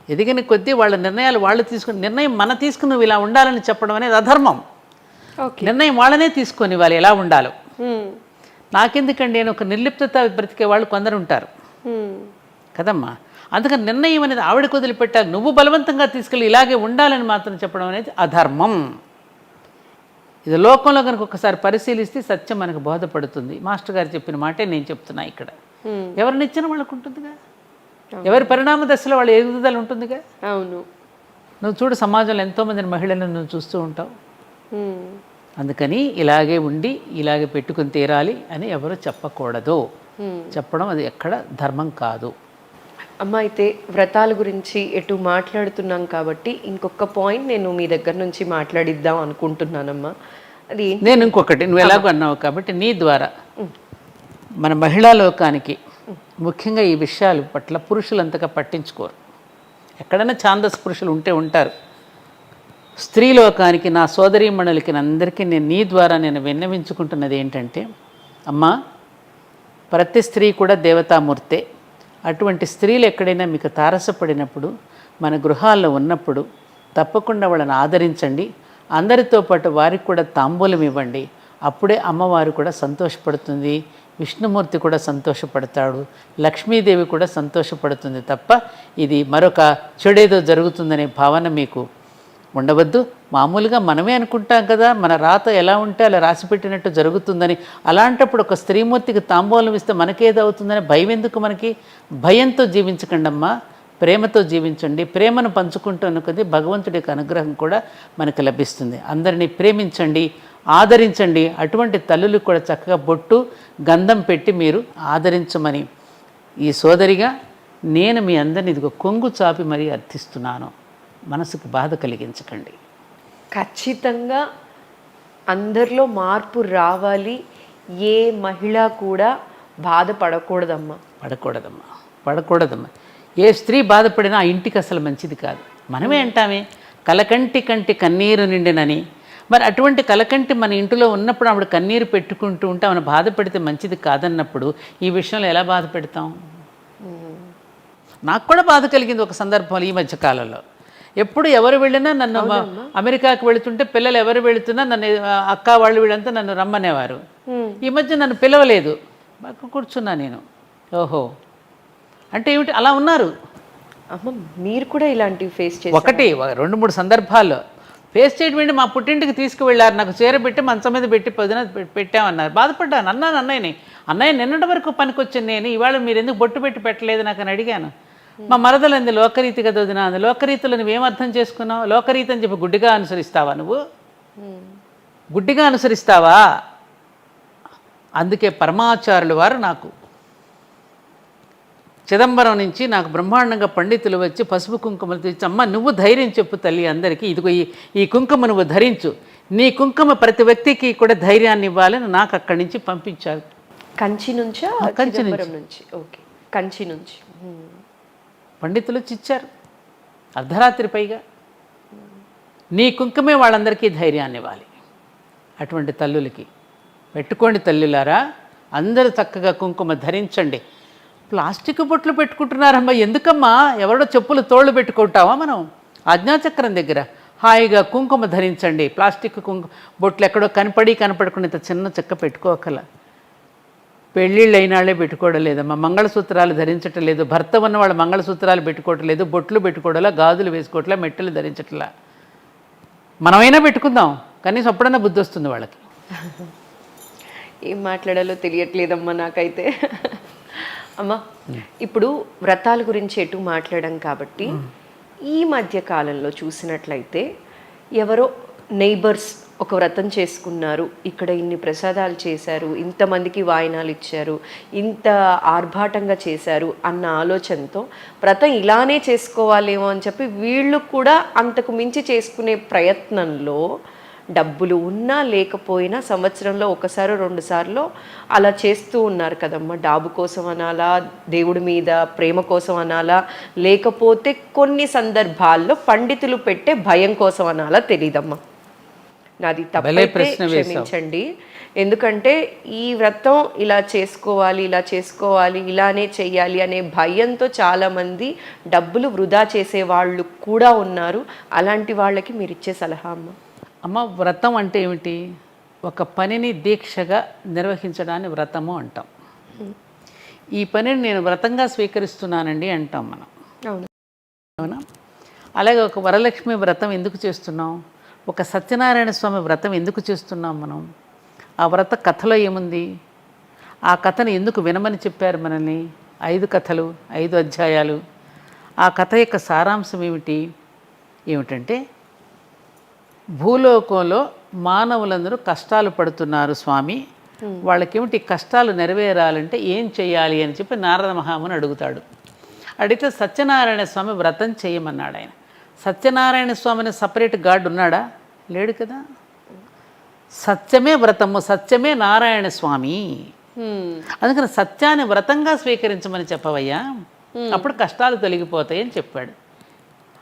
ఎదిగిన కొద్దీ వాళ్ళ నిర్ణయాలు వాళ్ళు తీసుకుని, నిర్ణయం మన తీసుకుని నువ్వు ఇలా ఉండాలని చెప్పడం అనేది అధర్మం. నిర్ణయం వాళ్ళనే తీసుకొని వాళ్ళు ఎలా ఉండాలో. నాకెందుకండి, నేను ఒక నిర్లిప్తత బ్రతికే వాళ్ళు కొందరు ఉంటారు కదమ్మా. అందుకని నిర్ణయం అనేది ఆవిడకు వదిలిపెట్టాలి. నువ్వు బలవంతంగా తీసుకెళ్ళి ఇలాగే ఉండాలని మాత్రం చెప్పడం అనేది అధర్మం. ఇది లోకంలో కనుక ఒకసారి పరిశీలిస్తే సత్యం మనకు బోధపడుతుంది. మాస్టర్ గారు చెప్పిన మాటే నేను చెప్తున్నా ఇక్కడ. ఎవరిని ఇచ్చిన వాళ్ళకు ఉంటుందిగా, ఎవరి పరిణామ దశలో వాళ్ళ ఎదుగుదల ఉంటుందిగా. అవును, నువ్వు చూడు, సమాజంలో ఎంతోమంది మహిళలను నువ్వు చూస్తూ ఉంటావు. అందుకని ఇలాగే ఉండి ఇలాగే పెట్టుకుని తీరాలి అని ఎవరు చెప్పకూడదు. చెప్పడం అది ఎక్కడ ధర్మం కాదు. అమ్మ, అయితే వ్రతాల గురించి ఎటు మాట్లాడుతున్నాం కాబట్టి ఇంకొక పాయింట్ నేను మీ దగ్గర నుంచి మాట్లాడిద్దాం అనుకుంటున్నానమ్మా. అది నేను ఇంకొకటి, నువ్వు ఎలాగో అన్నావు కాబట్టి నీ ద్వారా మన మహిళా లోకానికి ముఖ్యంగా ఈ విషయాల పట్ల పురుషులు అంతగా పట్టించుకోరు. ఎక్కడైనా ఛాందస్ పురుషులు ఉంటే ఉంటారు. స్త్రీ లోకానికి, నా సోదరీమణులకి అందరికీ నేను నీ ద్వారా నేను విన్నవించుకుంటున్నది ఏంటంటే, అమ్మా, ప్రతి స్త్రీ కూడా దేవతామూర్తే. అటువంటి స్త్రీలు ఎక్కడైనా మీకు తారసపడినప్పుడు, మన గృహాల్లో ఉన్నప్పుడు తప్పకుండా వాళ్ళని ఆదరించండి. అందరితో పాటు వారికి కూడా తాంబూలం ఇవ్వండి. అప్పుడే అమ్మవారు కూడా సంతోషపడుతుంది, విష్ణుమూర్తి కూడా సంతోషపడతాడు, లక్ష్మీదేవి కూడా సంతోషపడుతుంది. తప్ప ఇది మరొక చెడేదో జరుగుతుందనే భావన మీకు ఉండవద్దు. మామూలుగా మనమే అనుకుంటాం కదా, మన రాత ఎలా ఉంటే అలా రాసిపెట్టినట్టు జరుగుతుందని. అలాంటప్పుడు ఒక స్త్రీమూర్తికి తాంబూలం ఇస్తే మనకేదవుతుందని భయం ఎందుకు మనకి? భయంతో జీవించకండి అమ్మా, ప్రేమతో జీవించండి. ప్రేమను పంచుకుంటున్న కొద్దీ భగవంతుడి యొక్క అనుగ్రహం కూడా మనకు లభిస్తుంది. అందరినీ ప్రేమించండి, ఆదరించండి. అటువంటి తల్లులకు కూడా చక్కగా బొట్టు గంధం పెట్టి మీరు ఆదరించమని ఈ సోదరిగా నేను మీ అందరినీ ఇదిగో కొంగు చాపి మరీ అర్థిస్తున్నాను. మనసుకు బాధ కలిగించకండి. ఖచ్చితంగా అందరిలో మార్పు రావాలి. ఏ మహిళ కూడా బాధపడకూడదమ్మా. పడకూడదమ్మా. ఏ స్త్రీ బాధపడినా ఆ ఇంటికి అసలు మంచిది కాదు. మనమే అంటామే కలకంటి కంటి కన్నీరు నిండినని. మరి అటువంటి కలకంటి మన ఇంటిలో ఉన్నప్పుడు ఆవిడ కన్నీరు పెట్టుకుంటూ ఉంటే ఆమెను బాధ పెడితే మంచిది కాదన్నప్పుడు ఈ విషయంలో ఎలా బాధ పెడతాం? నాకు కూడా బాధ కలిగింది ఒక సందర్భంలో ఈ మధ్యకాలంలో. ఎప్పుడు ఎవరు వెళ్ళినా నన్ను, అమెరికాకు వెళుతుంటే పిల్లలు ఎవరు వెళుతున్నా నన్ను, అక్క వాళ్ళు వీళ్ళంతా నన్ను రమ్మనేవారు. ఈ మధ్య నన్ను పిలవలేదు, బాగా కూర్చున్నా నేను. ఓహో అంటే ఏమిటి, అలా ఉన్నారు. అమ్మ, మీరు కూడా ఇలాంటివి ఫేస్ చేసి? ఒకటి 2-3 సందర్భాల్లో ఫేస్ చేయడం. మా పుట్టింటికి తీసుకువెళ్ళారు, నాకు చీర పెట్టి మంచం మీద పెట్టి పొద్దున పెట్టామన్నారు. బాధపడ్డాను. అన్నయ్య నిన్నటి వరకు పనికొచ్చాను నేను, ఇవాళ మీరు ఎందుకు బొట్టు పెట్టి పెట్టలేదు నాకు అని అడిగాను. మా మరదలంది లోకరీతి కదా వదినా, అది లోకరీతిలో నువ్వేం అర్థం చేసుకున్నావు? లోకరీతి అని చెప్పి గుడ్డిగా అనుసరిస్తావా నువ్వు? గుడ్డిగా అనుసరిస్తావా? అందుకే పరమాచార్యులు వారు నాకు చిదంబరం నుంచి నాకు బ్రహ్మాండంగా పండితులు వచ్చి పసుపు కుంకుమలు తెచ్చి, అమ్మ నువ్వు ధైర్యం చెప్పు తల్లి అందరికీ, ఇదిగో ఈ కుంకుమ నువ్వు ధరించు, నీ కుంకుమ ప్రతి వ్యక్తికి కూడా ధైర్యాన్ని ఇవ్వాలని నాకు అక్కడి నుంచి పంపించారు. కంచి నుంచా? కంచి నుంచి. ఓకే, కంచి నుంచి పండితులు వచ్చి ఇచ్చారు అర్ధరాత్రి పైగా. నీ కుంకుమే వాళ్ళందరికీ ధైర్యాన్ని ఇవ్వాలి. అటువంటి తల్లులకి పెట్టుకోండి తల్లులారా, అందరూ చక్కగా కుంకుమ ధరించండి. ప్లాస్టిక్ బొట్లు పెట్టుకుంటున్నారమ్మా, ఎందుకమ్మా? ఎవరో చెప్పులు తోళ్ళు పెట్టుకుంటావా మనం? ఆజ్ఞాచక్రం దగ్గర హాయిగా కుంకుమ ధరించండి. ప్లాస్టిక్ బొట్లు ఎక్కడో కనపడకుండా ఇంత చిన్న చెక్క పెట్టుకోకల. పెళ్ళిళ్ళు అయినాళ్లే పెట్టుకోవడం లేదమ్మా, మంగళసూత్రాలు ధరించటం లేదు, భర్త ఉన్న వాళ్ళు మంగళసూత్రాలు పెట్టుకోవటం లేదు, బొట్లు పెట్టుకోవడంలా, గాజులు వేసుకోవట్లా, మెట్టలు ధరించట్లా. మనమైనా పెట్టుకుందాం, కనీసం అప్పుడన్నా బుద్ధి వస్తుంది వాళ్ళకి. ఏం మాట్లాడాలో తెలియట్లేదమ్మా నాకైతే. అమ్మా, ఇప్పుడు వ్రతాల గురించి ఎటు మాట్లాడాం కాబట్టి ఈ మధ్య కాలంలో చూసినట్లయితే ఎవరో నైబర్స్ ఒక వ్రతం చేసుకున్నారు, ఇక్కడ ఇన్ని ప్రసాదాలు చేశారు, ఇంతమందికి వాయినాలు ఇచ్చారు, ఇంత ఆర్భాటంగా చేశారు అన్న ఆలోచనతో వ్రతం ఇలానే చేసుకోవాలేమో అని చెప్పి వీళ్ళు కూడా అంతకు మించి చేసుకునే ప్రయత్నంలో డబ్బులు ఉన్నా లేకపోయినా సంవత్సరంలో ఒకసారి 2 సార్లు అలా చేస్తూ ఉన్నారు కదమ్మా. డాబు కోసం అనాలా, దేవుడి మీద ప్రేమ కోసం అనాలా, లేకపోతే కొన్ని సందర్భాల్లో పండితులు పెట్టే భయం కోసం అనాలా తెలీదమ్మా. నాది తప్పైతే క్షమించండి. ఎందుకంటే ఈ వ్రతం ఇలా చేసుకోవాలి, ఇలానే చెయ్యాలి అనే భయంతో చాలామంది డబ్బులు వృధా చేసే వాళ్ళు కూడా ఉన్నారు. అలాంటి వాళ్ళకి మీరు ఇచ్చే సలహా అమ్మ? అమ్మ, వ్రతం అంటే ఏమిటి? ఒక పనిని దీక్షగా నిర్వహించడాన్ని వ్రతము అంటాం. ఈ పనిని నేను వ్రతంగా స్వీకరిస్తున్నానండి అంటాం మనం, అవునా? అలాగే ఒక వరలక్ష్మి వ్రతం ఎందుకు చేస్తున్నాం? ఒక సత్యనారాయణ స్వామి వ్రతం ఎందుకు చేస్తున్నాం మనం? ఆ వ్రత కథలో ఏముంది? ఆ కథను ఎందుకు వినమని చెప్పారు మనల్ని? 5 కథలు, 5 అధ్యాయాలు. ఆ కథ యొక్క సారాంశం ఏమిటంటే భూలోకంలో మానవులందరూ కష్టాలు పడుతున్నారు స్వామి, వాళ్ళకేమిటి కష్టాలు నెరవేరాలంటే ఏం చేయాలి అని చెప్పి నారద మహాముని అడుగుతాడు. అడిగితే సత్యనారాయణ స్వామి వ్రతం చేయమన్నాడు ఆయన. సత్యనారాయణ స్వామిని సపరేట్ గాడ్ ఉన్నాడా? లేడు కదా. సత్యమే వ్రతము, సత్యమే నారాయణ స్వామి. అందుకని సత్యాన్ని వ్రతంగా స్వీకరించమని చెప్పవయ్యా, అప్పుడు కష్టాలు తొలగిపోతాయి అని చెప్పాడు.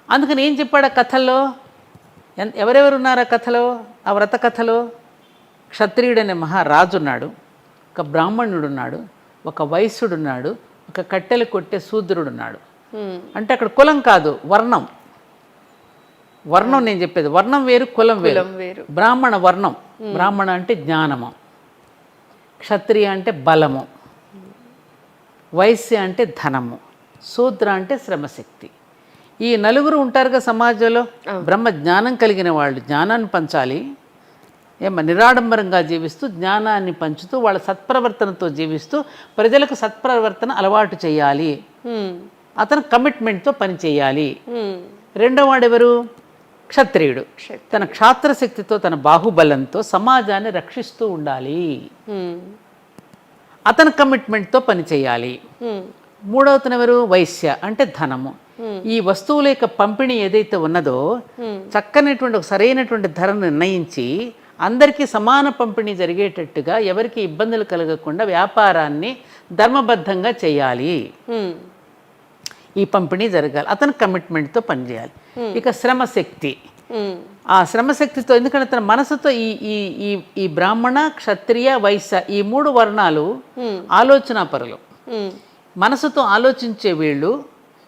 అందుకని ఏం చెప్పాడు ఆ కథల్లో? ఎవరెవరు ఉన్నారు ఆ కథలో? ఆ వ్రత కథలో క్షత్రియుడనే మహారాజు ఉన్నాడు, ఒక బ్రాహ్మణుడున్నాడు, ఒక వైశ్యుడున్నాడు, ఒక కట్టెలు కొట్టే శూద్రుడున్నాడు. అంటే అక్కడ కులం కాదు, వర్ణం. వర్ణం నేను చెప్పేది, వర్ణం వేరు, కులం వేరు. బ్రాహ్మణ వర్ణం, బ్రాహ్మణ అంటే జ్ఞానము, క్షత్రియ అంటే బలము, వైశ్య అంటే ధనము, శూద్ర అంటే శ్రమశక్తి. ఈ నలుగురు ఉంటారుగా సమాజంలో. బ్రహ్మ జ్ఞానం కలిగిన వాళ్ళు జ్ఞానాన్ని పంచాలి, నిరాడంబరంగా జీవిస్తూ జ్ఞానాన్ని పంచుతూ వాళ్ళ సత్ప్రవర్తనతో జీవిస్తూ ప్రజలకు సత్ప్రవర్తన అలవాటు చేయాలి. అతను కమిట్మెంట్తో పని చేయాలి. రెండో వాడెవరు? క్షత్రియుడు. తన క్షాత్రశక్తితో, తన బాహుబలంతో సమాజాన్ని రక్షిస్తూ ఉండాలి. అతను కమిట్మెంట్తో పని చేయాలి. మూడవతను ఎవరు? వైశ్య అంటే ధనము. ఈ వస్తువుల యొక్క పంపిణీ ఏదైతే ఉన్నదో చక్కనటువంటి ఒక సరైనటువంటి ధరను నిర్ణయించి అందరికీ సమాన పంపిణీ జరిగేటట్టుగా, ఎవరికి ఇబ్బందులు కలగకుండా వ్యాపారాన్ని ధర్మబద్ధంగా చేయాలి. ఈ పంపిణీ జరగాలి. అతను కమిట్మెంట్తో పనిచేయాలి. ఇక శ్రమశక్తి, ఆ శ్రమశక్తితో, ఎందుకంటే తన మనసుతో ఈ బ్రాహ్మణ, క్షత్రియ, వైశ్య ఈ 3 వర్ణాలు ఆలోచనా పరులు. మనసుతో ఆలోచించే వీళ్ళు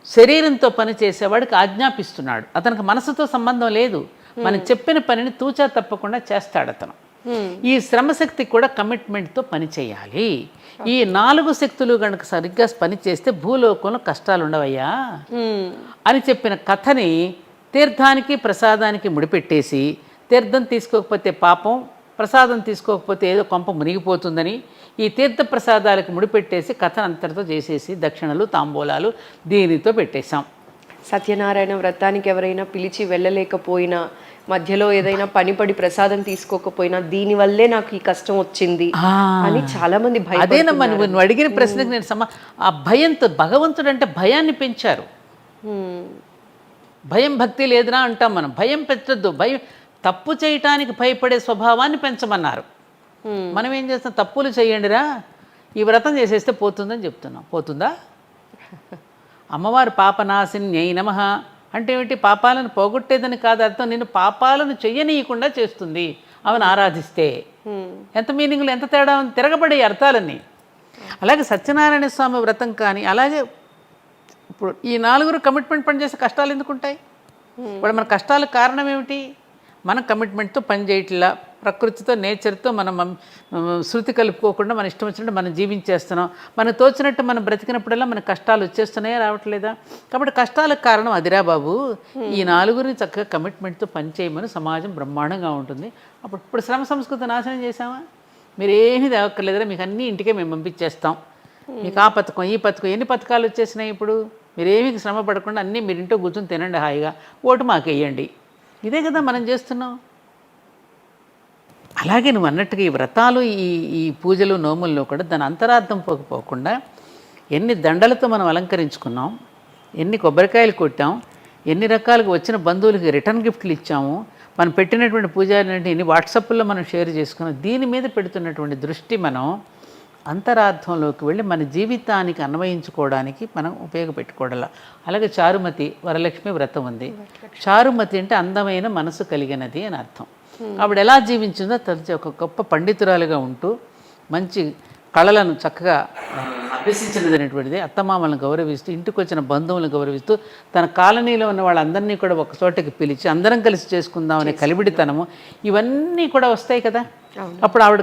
శరీరంతో పని చేసేవాడికి ఆజ్ఞాపిస్తున్నాడు. అతనికి మనసుతో సంబంధం లేదు, మనం చెప్పిన పనిని తూచా తప్పకుండా చేస్తాడు అతను. ఈ శ్రమశక్తి కూడా కమిట్మెంట్తో పని చేయాలి. ఈ 4 శక్తులు కనుక సరిగ్గా పని చేస్తే భూలోకంలో కష్టాలు ఉండవయ్యా అని చెప్పిన కథని తీర్థానికి ప్రసాదానికి ముడిపెట్టేసి, తీర్థం తీసుకోకపోతే పాపం, ప్రసాదం తీసుకోకపోతే ఏదో కొంప మునిగిపోతుందని ఈ తీర్థ ప్రసాదాలకు ముడిపెట్టేసి కథను అంతటితో చేసేసి దక్షిణలు, తాంబూలాలు దీనితో పెట్టేశాం. సత్యనారాయణ వ్రతానికి ఎవరైనా పిలిచి వెళ్ళలేకపోయినా, మధ్యలో ఏదైనా పనిపడి ప్రసాదం తీసుకోకపోయినా దీనివల్లే నాకు ఈ కష్టం వచ్చింది అని చాలా మంది భయం. అదేనమ్మా నువ్వు అడిగిన ప్రశ్నకు నేను ఆ భయంతో, భగవంతుడు అంటే భయాన్ని పెంచారు. భయం భక్తి లేదురా అంటాం మనం. భయం పెంచొద్దు, భయం తప్పు చేయటానికి భయపడే స్వభావాన్ని పెంచమన్నారు. మనం ఏం చేస్తాం? తప్పులు చేయండిరా, ఈ వ్రతం చేసేస్తే పోతుందని చెప్తున్నాం. పోతుందా? అమ్మవారు పాపనాశిన్యై నమః అంటే ఏమిటి? పాపాలను పోగొట్టేదని కాదు అర్థం. నేను పాపాలను చెయ్యనీయకుండా చేస్తుంది ఆమెను ఆరాధిస్తే. ఎంత మీనింగ్లు, ఎంత తేడా ఉంది, తిరగబడే అర్థాలన్నీ. అలాగే సత్యనారాయణ స్వామి వ్రతం కానీ, అలాగే ఇప్పుడు ఈ 4 కమిట్మెంట్ పనిచేసే కష్టాలు ఎందుకు ఉంటాయి? ఇప్పుడు మన కష్టాలకు కారణం ఏమిటి? మనం కమిట్మెంట్తో పని చేయట్లా, ప్రకృతితో నేచర్తో మనం శృతి కలుపుకోకుండా మన ఇష్టం వచ్చినట్టు మనం జీవించేస్తున్నాం. మనకు తోచినట్టు మనం బ్రతికినప్పుడల్లా మనకు కష్టాలు వచ్చేస్తున్నాయా రావట్లేదా? కాబట్టి కష్టాలకు కారణం అదిరా బాబు. ఈ నాలుగురిని చక్కగా కమిట్మెంట్తో పనిచేయమని సమాజం బ్రహ్మాండంగా ఉంటుంది. ఇప్పుడు శ్రమ సంస్కృతి నాశనం చేసామా? మీరు ఏమీ తేవక్కర్లేదురా, మీకు అన్నీ ఇంటికే మేము పంపించేస్తాం, మీకు ఆ పథకం ఈ పథకం, ఎన్ని పథకాలు వచ్చేసినాయి ఇప్పుడు. మీరేమీ శ్రమ పడకుండా అన్నీ మీరు ఇంట్లో కూర్చొని తినండి హాయిగా, ఓటు మాకు వేయండి. ఇదే కదా మనం చేస్తున్నాం. అలాగే నువ్వు అన్నట్టుగా ఈ వ్రతాలు ఈ పూజలు నోముల్లో కూడా దాని అంతరార్థం పోకపోకుండా ఎన్ని దండలతో మనం అలంకరించుకున్నాం, ఎన్ని కొబ్బరికాయలు కొట్టాం, ఎన్ని రకాలుగా వచ్చిన బంధువులకి రిటర్న్ గిఫ్ట్లు ఇచ్చాము, మనం పెట్టినటువంటి పూజాలంటే ఎన్ని వాట్సాప్లో మనం షేర్ చేసుకున్నాం. దీని మీద పెడుతున్నటువంటి దృష్టి మనం అంతరార్థంలోకి వెళ్ళి మన జీవితానికి అన్వయించుకోవడానికి మనం ఉపయోగపెట్టుకోవడం. అలాగే చారుమతి వరలక్ష్మి వ్రతం ఉంది. చారుమతి అంటే అందమైన మనసు కలిగినది అని అర్థం. ఆవిడ ఎలా జీవించిందో తలచి ఒక గొప్ప పండితురాలుగా ఉంటూ మంచి కళలను చక్కగా అభ్యసించినది అనేటువంటిది, అత్తమామలను గౌరవిస్తూ, ఇంటికి వచ్చిన బంధువులను గౌరవిస్తూ, తన కాలనీలో ఉన్న వాళ్ళందరినీ కూడా ఒక చోటకి పిలిచి అందరం కలిసి చేసుకుందామనే కలిబిడితనము, ఇవన్నీ కూడా వస్తాయి కదా. అప్పుడు ఆవిడ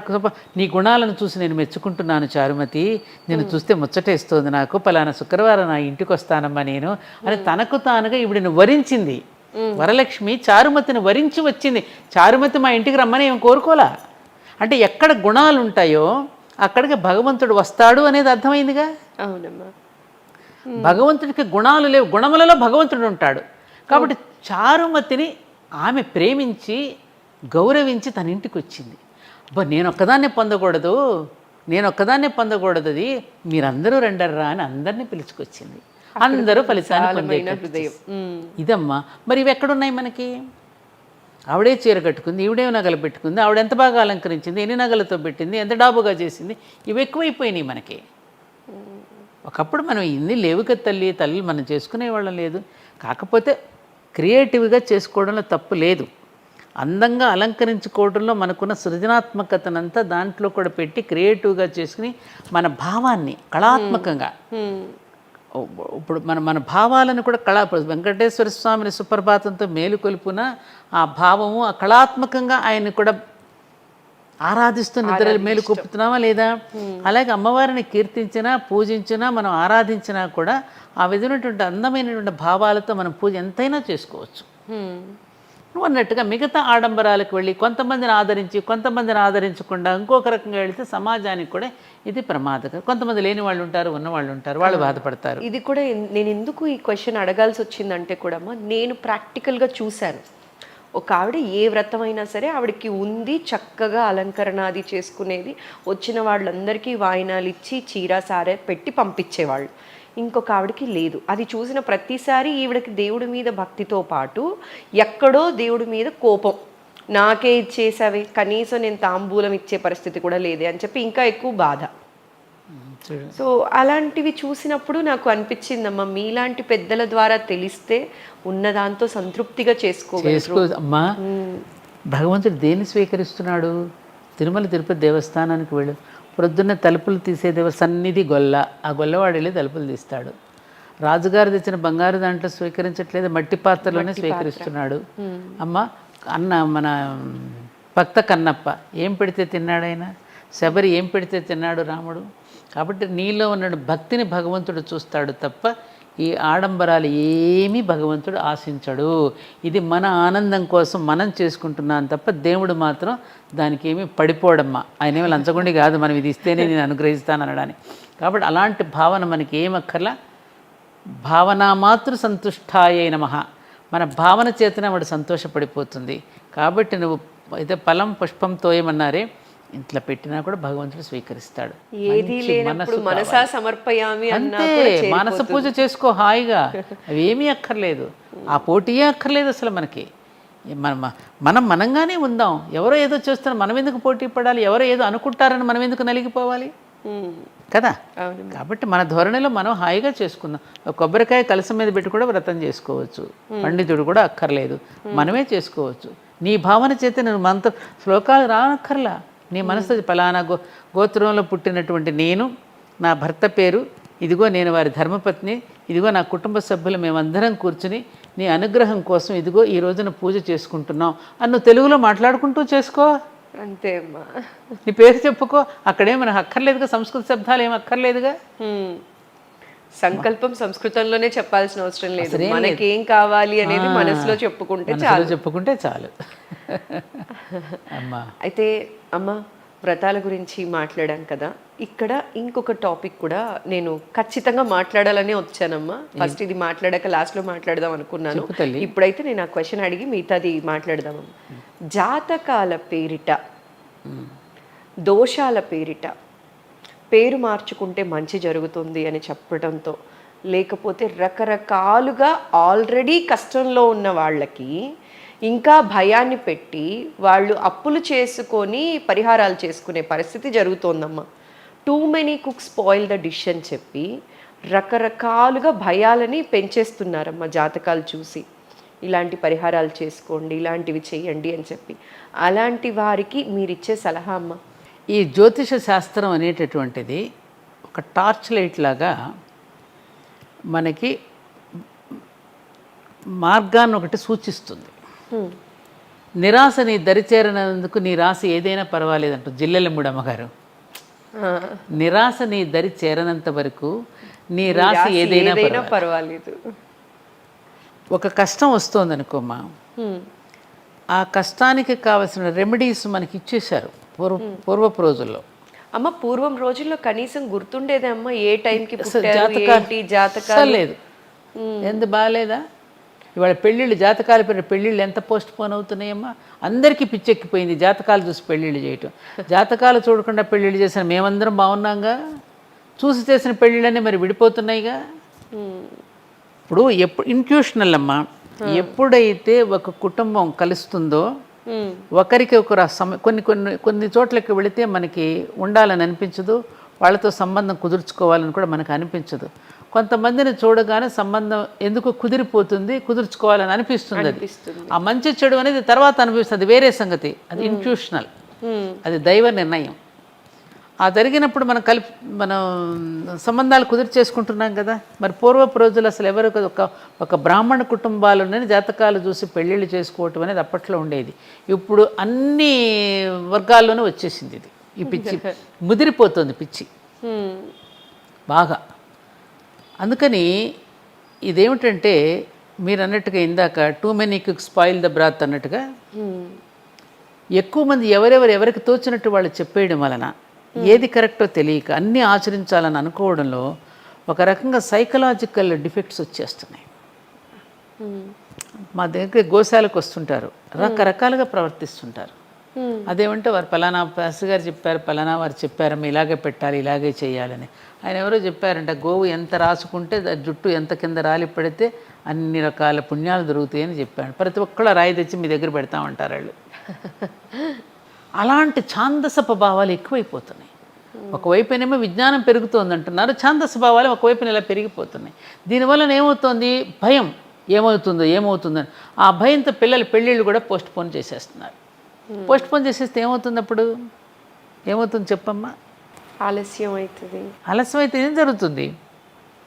నీ గుణాలను చూసి నేను మెచ్చుకుంటున్నాను చారుమతి, నేను చూస్తే ముచ్చటేస్తోంది నాకు, పలానా శుక్రవారం నా ఇంటికి వస్తానమ్మా నేను అని తనకు తానుగా ఈవిడని వరించింది. వరలక్ష్మి చారుమతిని వరించి వచ్చింది. చారుమతి మా ఇంటికి రమ్మని ఏం కోరుకోలా. అంటే ఎక్కడ గుణాలు ఉంటాయో అక్కడికి భగవంతుడు వస్తాడు అనేది అర్థమైందిగా. అవునమ్మా. భగవంతుడికి గుణాలు లేవు, గుణములలో భగవంతుడు ఉంటాడు. కాబట్టి చారుమతిని ఆమె ప్రేమించి గౌరవించి తన ఇంటికి వచ్చింది. అబ్బా నేను ఒక్కదాన్నే పొందకూడదు అది, మీరందరూ రండర్రా అని అందరినీ పిలుచుకొచ్చింది. అందరూ ఫలితాన్ని పొందే ఇదమ్మా. మరి ఇవి ఎక్కడున్నాయి మనకి? ఆవిడే చీర కట్టుకుంది, ఈవిడే నగలు పెట్టుకుంది, ఆవిడ ఎంత బాగా అలంకరించింది, ఎన్ని నగలతో పెట్టింది, ఎంత డాబుగా చేసింది, ఇవి ఎక్కువైపోయినాయి మనకి. ఒకప్పుడు మనం ఇన్ని లేవు కదా తల్లి మనం చేసుకునేవాళ్ళం లేదు. కాకపోతే క్రియేటివ్గా చేసుకోవడంలో తప్పు లేదు. అందంగా అలంకరించుకోవడంలో మనకున్న సృజనాత్మకతనంతా దాంట్లో కూడా పెట్టి క్రియేటివ్గా చేసుకుని మన భావాన్ని కళాత్మకంగా, ఇప్పుడు మన భావాలను కూడా వెంకటేశ్వర స్వామిని సుప్రభాతంతో మేలుకొల్పున ఆ భావము ఆ కళాత్మకంగా ఆయన్ని కూడా ఆరాధిస్తూ నిద్ర మేలుకొప్పుతున్నామా లేదా? అలాగే అమ్మవారిని కీర్తించినా పూజించినా మనం ఆరాధించినా కూడా ఆ విధమైనటువంటి అందమైనటువంటి భావాలతో మనం పూజ ఎంతైనా చేసుకోవచ్చు. నువ్వు అన్నట్టుగా మిగతా ఆడంబరాలకు వెళ్ళి కొంతమందిని ఆదరించి కొంతమందిని ఆదరించకుండా ఇంకొక రకంగా వెళితే సమాజానికి కూడా ఇది ప్రమాదకరం. కొంతమంది లేని వాళ్ళు ఉంటారు, ఉన్నవాళ్ళు ఉంటారు, వాళ్ళు బాధపడతారు. ఇది కూడా నేను ఎందుకు ఈ క్వశ్చన్ అడగాల్సి వచ్చిందంటే కూడా నేను ప్రాక్టికల్గా చూశాను. ఒక ఆవిడ ఏ వ్రతం అయినా సరే ఆవిడకి ఉంది, చక్కగా అలంకరణ అది చేసుకునేది, వచ్చిన వాళ్ళందరికీ వాయినాలు ఇచ్చి చీర సారే పెట్టి పంపించేవాళ్ళు. ఇంకొక ఆవిడకి లేదు. అది చూసిన ప్రతిసారి ఈవిడకి దేవుడి మీద భక్తితో పాటు ఎక్కడో దేవుడి మీద కోపం, నాకే ఇచ్చేసావే, కనీసం నేను తాంబూలం ఇచ్చే పరిస్థితి కూడా లేదే అని చెప్పి ఇంకా ఎక్కువ బాధ. సో అలాంటివి చూసినప్పుడు నాకు అనిపించిందమ్మా, మీలాంటి పెద్దల ద్వారా తెలిస్తే ఉన్నదాంతో సంతృప్తిగా చేసుకో. అమ్మా భగవంతుడు దేన్ని స్వీకరిస్తున్నాడు? తిరుమల తిరుపతి దేవస్థానానికి వెళ్ళు, ప్రొద్దున్న తలుపులు తీసే సన్నిధి గొల్ల, ఆ గొల్లవాడు వెళ్ళి తలుపులు తీస్తాడు. రాజుగారు తెచ్చిన బంగారు దాంట్లో స్వీకరించట్లేదు, మట్టి పాత్రలోనే స్వీకరిస్తున్నాడు. అమ్మ మన భక్త కన్నప్ప ఏం పెడితే తిన్నాడైనా, శబరి ఏం పెడితే తిన్నాడు రాముడు. కాబట్టి నీలో ఉన్న భక్తిని భగవంతుడు చూస్తాడు తప్ప ఈ ఆడంబరాలు ఏమీ భగవంతుడు ఆశించడు. ఇది మన ఆనందం కోసం మనం చేసుకుంటున్నాం తప్ప దేవుడు మాత్రం దానికి ఏమీ పడిపోవడమ్మా. ఆయన ఏమీ లంచగొండి కాదు మనం ఇది ఇస్తేనే నేను అనుగ్రహిస్తాను అనడానికి. కాబట్టి అలాంటి భావన మనకి ఏమక్కర్లా. భావన మాతృ సంతుష్టాయే నమః. మన భావన చేతనే వాడు సంతోషపడిపోతుంది. కాబట్టి నువ్వు అయితే ఫలం పుష్పంతో ఏమన్నారే ఇంట్లో పెట్టినా కూడా భగవంతుడు స్వీకరిస్తాడు. అంతే, మానస పూజ చేసుకో హాయిగా, అవేమీ అక్కర్లేదు, ఆ పోటీయే అక్కర్లేదు అసలు మనకి. మనంగానే ఉందాం. ఎవరో ఏదో చేస్తున్నారు, మనం ఎందుకు పోటీ పడాలి? ఎవరో ఏదో అనుకుంటారని మనం ఎందుకు నలిగిపోవాలి కదా. కాబట్టి మన ధోరణిలో మనం హాయిగా చేసుకుందాం. కొబ్బరికాయ కలసం మీద పెట్టి కూడా వ్రతం చేసుకోవచ్చు, పండితుడు కూడా అక్కర్లేదు, మనమే చేసుకోవచ్చు. నీ భావన చేత నేను మనతో శ్లోకాలు రానక్కర్లా. నీ మనసు పలానా గోత్రంలో పుట్టినటువంటి నేను, నా భర్త పేరు ఇదిగో, నేను వారి ధర్మపత్ని, ఇదిగో నా కుటుంబ సభ్యులు, మేమందరం కూర్చుని నీ అనుగ్రహం కోసం ఇదిగో ఈ రోజున పూజ చేసుకుంటున్నాం అన్ను తెలుగులో మాట్లాడుకుంటూ చేసుకో. అంతే అమ్మా. నీ పేరు చెప్పుకో, అక్కడేం మనకు అక్కర్లేదుగా, సంస్కృత శబ్దాలు ఏం అక్కర్లేదుగా. సంకల్పం సంస్కృతంలోనే చెప్పాల్సిన అవసరం లేదు, మనకేం కావాలి అనేది మనసులో చెప్పుకుంటే చాలు. అమ్మా అయితే అమ్మ, వ్రతాల గురించి మాట్లాడాం కదా, ఇక్కడ ఇంకొక టాపిక్ కూడా నేను ఖచ్చితంగా మాట్లాడాలనే వచ్చానమ్మా. ఫస్ట్ ఇది మాట్లాడాక లాస్ట్లో మాట్లాడదాం అనుకున్నాను. ఇప్పుడైతే నేను ఆ క్వశ్చన్ అడిగి మిగతాది మాట్లాడదామమ్మా. జాతకాల పేరిట, దోషాల పేరిట పేరు మార్చుకుంటే మంచి జరుగుతుంది అని చెప్పడంతో, లేకపోతే రకరకాలుగా ఆల్రెడీ కష్టంలో ఉన్న వాళ్ళకి ఇంకా భయాన్ని పెట్టి వాళ్ళు అప్పులు చేసుకొని పరిహారాలు చేసుకునే పరిస్థితి జరుగుతోందమ్మా. Too many cooks spoil the dish అని చెప్పి రకరకాలుగా భయాలని పెంచేస్తున్నారమ్మా జాతకాలు చూసి. ఇలాంటి పరిహారాలు చేసుకోండి, ఇలాంటివి చేయండి అని చెప్పి. అలాంటి వారికి మీరిచ్చే సలహా అమ్మ? ఈ జ్యోతిష శాస్త్రం అనేటటువంటిది ఒక టార్చ్ లైట్ లాగా మనకి మార్గాన్ని ఒకటి సూచిస్తుంది. నిరాశ నీ దరిచేరనందుకు నీ రాశి ఏదైనా పర్వాలేదంట జిల్లెలమ్ముడు అమ్మగారు. నిరాశ నీ దరి చేరనంత వరకు నీ రాశి ఏదైనా పర్వాలేదు. ఒక కష్టం వస్తుంది అనుకోమ్మా, ఆ కష్టానికి కావలసిన రెమెడీస్ మనకి ఇచ్చేశారు పూర్వపు రోజుల్లో. అమ్మ, పూర్వం రోజుల్లో కనీసం గుర్తుండేదే అమ్మ, ఏ టైంకి జాతకాలు లేదు. ఎంత బాగాలేదా ఇవాళ పెళ్ళిళ్ళు, జాతకాల పేరు పెళ్ళిళ్ళు ఎంత పోస్ట్ పోన్ అవుతున్నాయమ్మా. అందరికీ పిచ్చెక్కిపోయింది జాతకాలు చూసి పెళ్ళిళ్ళు చేయటం. జాతకాలు చూడకుండా పెళ్ళిళ్ళు చేసిన మేమందరం బాగున్నాంగా, చూసి చేసిన పెళ్ళిళ్ళన్నీ మరి విడిపోతున్నాయిగా. ఇప్పుడు ఇంట్యూషనల్ అమ్మా, ఎప్పుడైతే ఒక కుటుంబం కలుస్తుందో, ఒకరికి ఒకరు కొన్ని చోట్లకి వెళితే మనకి ఉండాలని అనిపించదు, వాళ్ళతో సంబంధం కుదుర్చుకోవాలని కూడా మనకు అనిపించదు. కొంతమందిని చూడగానే సంబంధం ఎందుకు కుదుర్చుకోవాలని అనిపిస్తుంది. ఆ మంచి చెడు అనేది తర్వాత అనిపిస్తుంది, అది వేరే సంగతి, అది ఇంట్యూషనల్, అది దైవ నిర్ణయం. ఆ జరిగినప్పుడు మనం సంబంధాలు కుదిర్చేసుకుంటున్నాం కదా. మరి పూర్వపు రోజులు అసలు ఎవరు ఒక బ్రాహ్మణ కుటుంబాలునే జాతకాలు చూసి పెళ్ళిళ్ళు చేసుకోవటం అనేది అప్పట్లో ఉండేది. ఇప్పుడు అన్ని వర్గాల్లోనూ వచ్చేసింది ఇది. ఈ పిచ్చి ముదిరిపోతుంది, పిచ్చి బాగా. అందుకని ఇదేమిటంటే మీరు అన్నట్టుగా ఇందాక two many cooks spoil the బ్రాత్ అన్నట్టుగా, ఎక్కువ మంది ఎవరికి తోచినట్టు వాళ్ళు చెప్పేయడం వలన ఏది కరెక్టో తెలియక అన్నీ ఆచరించాలని అనుకోవడంలో ఒక రకంగా సైకలాజికల్ డిఫెక్ట్స్ వచ్చేస్తున్నాయి. మా దగ్గర గోశాలకు వస్తుంటారు, రకరకాలుగా ప్రవర్తిస్తుంటారు. అదేమంటే వారు పలానా పాస్టర్ గారు చెప్పారు, పలానా వారు చెప్పారమ్మా ఇలాగే పెట్టాలి, ఇలాగే చేయాలని. ఆయన ఎవరో చెప్పారంట, గోవు ఎంత రాసుకుంటే జుట్టు ఎంత కింద రాలి పడితే అన్ని రకాల పుణ్యాలు దొరుకుతాయని చెప్పాడు. ప్రతి ఒక్కళ్ళు రాయి తెచ్చి మీ దగ్గర పెడతామంటారు వాళ్ళు. అలాంటి ఛాందసపు భావాలు ఎక్కువైపోతున్నాయి. ఒకవైపునేమో విజ్ఞానం పెరుగుతోంది అంటున్నారు, ఛాందస భావాలు ఒకవైపున ఇలా పెరిగిపోతున్నాయి. దీనివల్ల ఏమవుతోంది, భయం, ఏమవుతుందని. ఆ భయంతో పిల్లల పెళ్ళిళ్ళు కూడా పోస్ట్ పోన్ చేసేస్తున్నారు. పోస్ట్ పోన్ చేసేస్తే ఏమవుతుంది, అప్పుడు ఏమవుతుంది చెప్పమ్మా? ఆలస్యం అవుతుంది. ఆలస్యం అయితే ఏం జరుగుతుంది,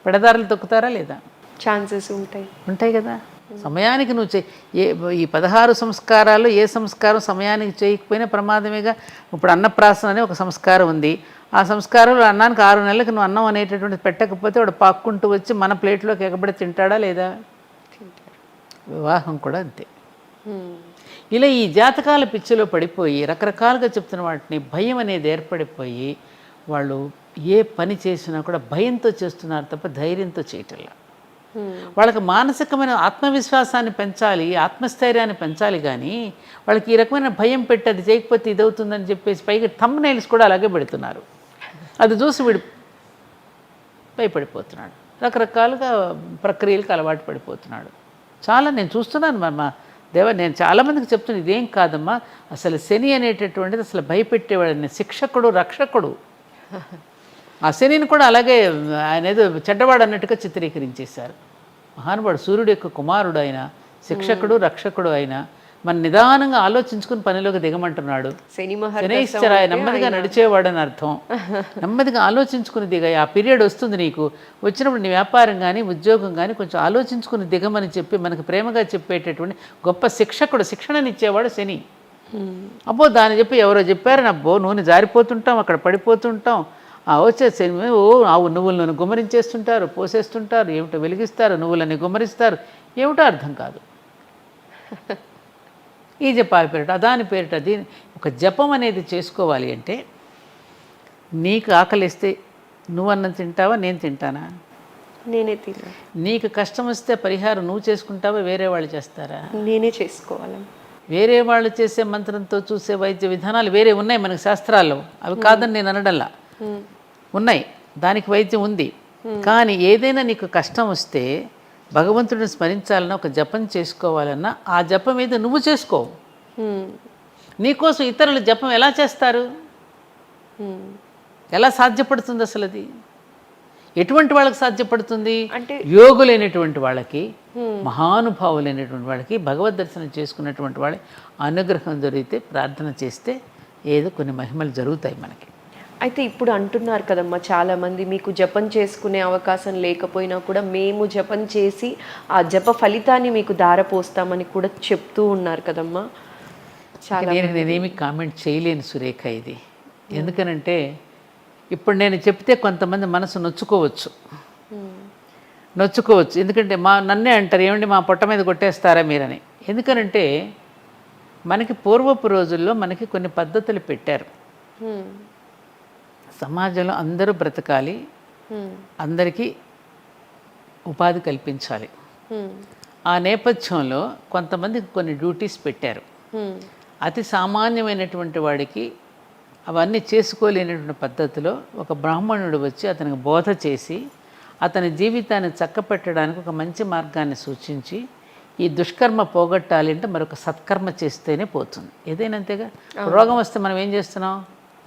పెడదారులు తొక్కుతారా లేదా? ఛాన్సెస్ ఉంటాయి కదా. సమయానికి నువ్వు ఈ 16 సంస్కారాలు ఏ సంస్కారం సమయానికి చేయకపోయినా ప్రమాదమేగా. ఇప్పుడు అన్నప్రాసన అనే ఒక సంస్కారం ఉంది. ఆ సంస్కారంలో అన్నానికి 6 నెలలకు నువ్వు అన్నం అనేటటువంటిది పెట్టకపోతే వాడు పాక్కుంటూ వచ్చి మన ప్లేట్లోకి ఎగబడి తింటాడా లేదా? వివాహం కూడా అంతే. ఇలా ఈ జాతకాల పిచ్చిలో పడిపోయి రకరకాలుగా చెప్తున్న వాటిని భయం అనేది ఏర్పడిపోయి వాళ్ళు ఏ పని చేసినా కూడా భయంతో చేస్తున్నారు తప్ప ధైర్యంతో చేయటంలా. వాళ్ళకి మానసికమైన ఆత్మవిశ్వాసాన్ని పెంచాలి, ఆత్మస్థైర్యాన్ని పెంచాలి, కానీ వాళ్ళకి ఈ రకమైన భయం పెట్టి అది చేయకపోతే ఇదవుతుందని చెప్పేసి పైగా థంబ్నెయిల్స్ కూడా అలాగే పెడుతున్నారు. అది చూసి వీడు భయపడిపోతున్నాడు, రకరకాలుగా ప్రక్రియలకు అలవాటు పడిపోతున్నాడు. చాలా నేను చూస్తున్నాను మా నేను చాలామందికి చెప్తున్నాను, ఇదేం కాదమ్మా, అసలు శని అనేటటువంటిది అసలు భయపెట్టేవాడిని, శిక్షకుడు, రక్షకుడు. ఆ శనిని కూడా అలాగే ఆయన ఏదో చెడ్డవాడు అన్నట్టుగా చిత్రీకరించేశారు. మహానుభావుడు, సూర్యుడు యొక్క కుమారుడు ఆయన, శిక్షకుడు, రక్షకుడు ఆయన. మన నిదానంగా ఆలోచించుకుని పనిలోకి దిగమంటున్నాడు. శనైశ్చరాయ, నెమ్మదిగా నడిచేవాడు అని అర్థం. నెమ్మదిగా ఆలోచించుకుని దిగాయి. ఆ పీరియడ్ వస్తుంది నీకు, వచ్చినప్పుడు నీ వ్యాపారం కానీ ఉద్యోగం కానీ కొంచెం ఆలోచించుకుని దిగమని చెప్పి మనకు ప్రేమగా చెప్పేటటువంటి గొప్ప శిక్షకుడు, శిక్షణనిచ్చేవాడు శని. అబ్బో దాన్ని చెప్పి ఎవరో చెప్పారని అబ్బో నూనె జారిపోతుంటాం, అక్కడ పడిపోతుంటాం. వచ్చేసి నువ్వుల నూనె గుమ్మరించేస్తుంటారు, పోసేస్తుంటారు, ఏమిటో వెలిగిస్తారు, నువ్వులని గుమ్మరిస్తారు, ఏమిటో అర్థం కాదు. ఈ జపాల పేరిట దాని పేరిట దీని ఒక జపం అనేది చేసుకోవాలి అంటే నీకు ఆకలిస్తే నువ్వన్నం తింటావా, నేను తింటానా? నేనే తిన్నా. నీకు కష్టం వస్తే పరిహారం నువ్వు చేసుకుంటావా, వేరే వాళ్ళు చేస్తారా? నేనే చేసుకోవాలి. వేరే వాళ్ళు చేసే మంత్రంతో చూసే వైద్య విధానాలు వేరే ఉన్నాయి మనకి శాస్త్రాల్లో, అవి కాదని నేను అనడంలా, ఉన్నాయి, దానికి వైద్యం ఉంది. కానీ ఏదైనా నీకు కష్టం వస్తే భగవంతుడిని స్మరించాలన్నా ఒక జపం చేసుకోవాలన్నా ఆ జపం మీద నువ్వు చేసుకో. నీకోసం ఇతరులు జపం ఎలా చేస్తారు? ఎలా సాధ్యపడుతుంది అసలు? అది ఎటువంటి వాళ్ళకి సాధ్యపడుతుంది అంటే యోగులైనటువంటి వాళ్ళకి, మహానుభావులైనటువంటి వాళ్ళకి, భగవద్ దర్శనం చేసుకున్నటువంటి వాళ్ళ అనుగ్రహం జరిగితే ప్రార్థన చేస్తే ఏదో కొన్ని మహిమలు జరుగుతాయి మనకి. అయితే ఇప్పుడు అంటున్నారు కదమ్మా చాలామంది, మీకు జపం చేసుకునే అవకాశం లేకపోయినా కూడా మేము జపం చేసి ఆ జప ఫలితాన్ని మీకు దారపోస్తామని కూడా చెప్తూ ఉన్నారు కదమ్మా. చాలా నేనేమి కామెంట్ చేయలేను సురేఖ ఇది. ఎందుకనంటే ఇప్పుడు నేను చెప్తే కొంతమంది మనసు నొచ్చుకోవచ్చు. ఎందుకంటే నన్నే అంటారు, ఏమండి మా పొట్ట మీద కొట్టేస్తారా మీరని. ఎందుకనంటే మనకి పూర్వపు రోజుల్లో మనకి కొన్ని పద్ధతులు పెట్టారు. సమాజంలో అందరూ బ్రతకాలి, అందరికీ ఉపాధి కల్పించాలి. ఆ నేపథ్యంలో కొంతమందికి కొన్ని డ్యూటీస్ పెట్టారు. అతి సామాన్యమైనటువంటి వాడికి అవన్నీ చేసుకోలేనటువంటి పద్ధతిలో ఒక బ్రాహ్మణుడు వచ్చి అతనికి బోధ చేసి అతని జీవితాన్ని చక్కపెట్టడానికి ఒక మంచి మార్గాన్ని సూచించి ఈ దుష్కర్మ పోగొట్టాలి అంటే మరొక సత్కర్మ చేస్తేనే పోతుంది. ఏదైనా అంతేగా. రోగం వస్తే మనం ఏం చేస్తున్నాం?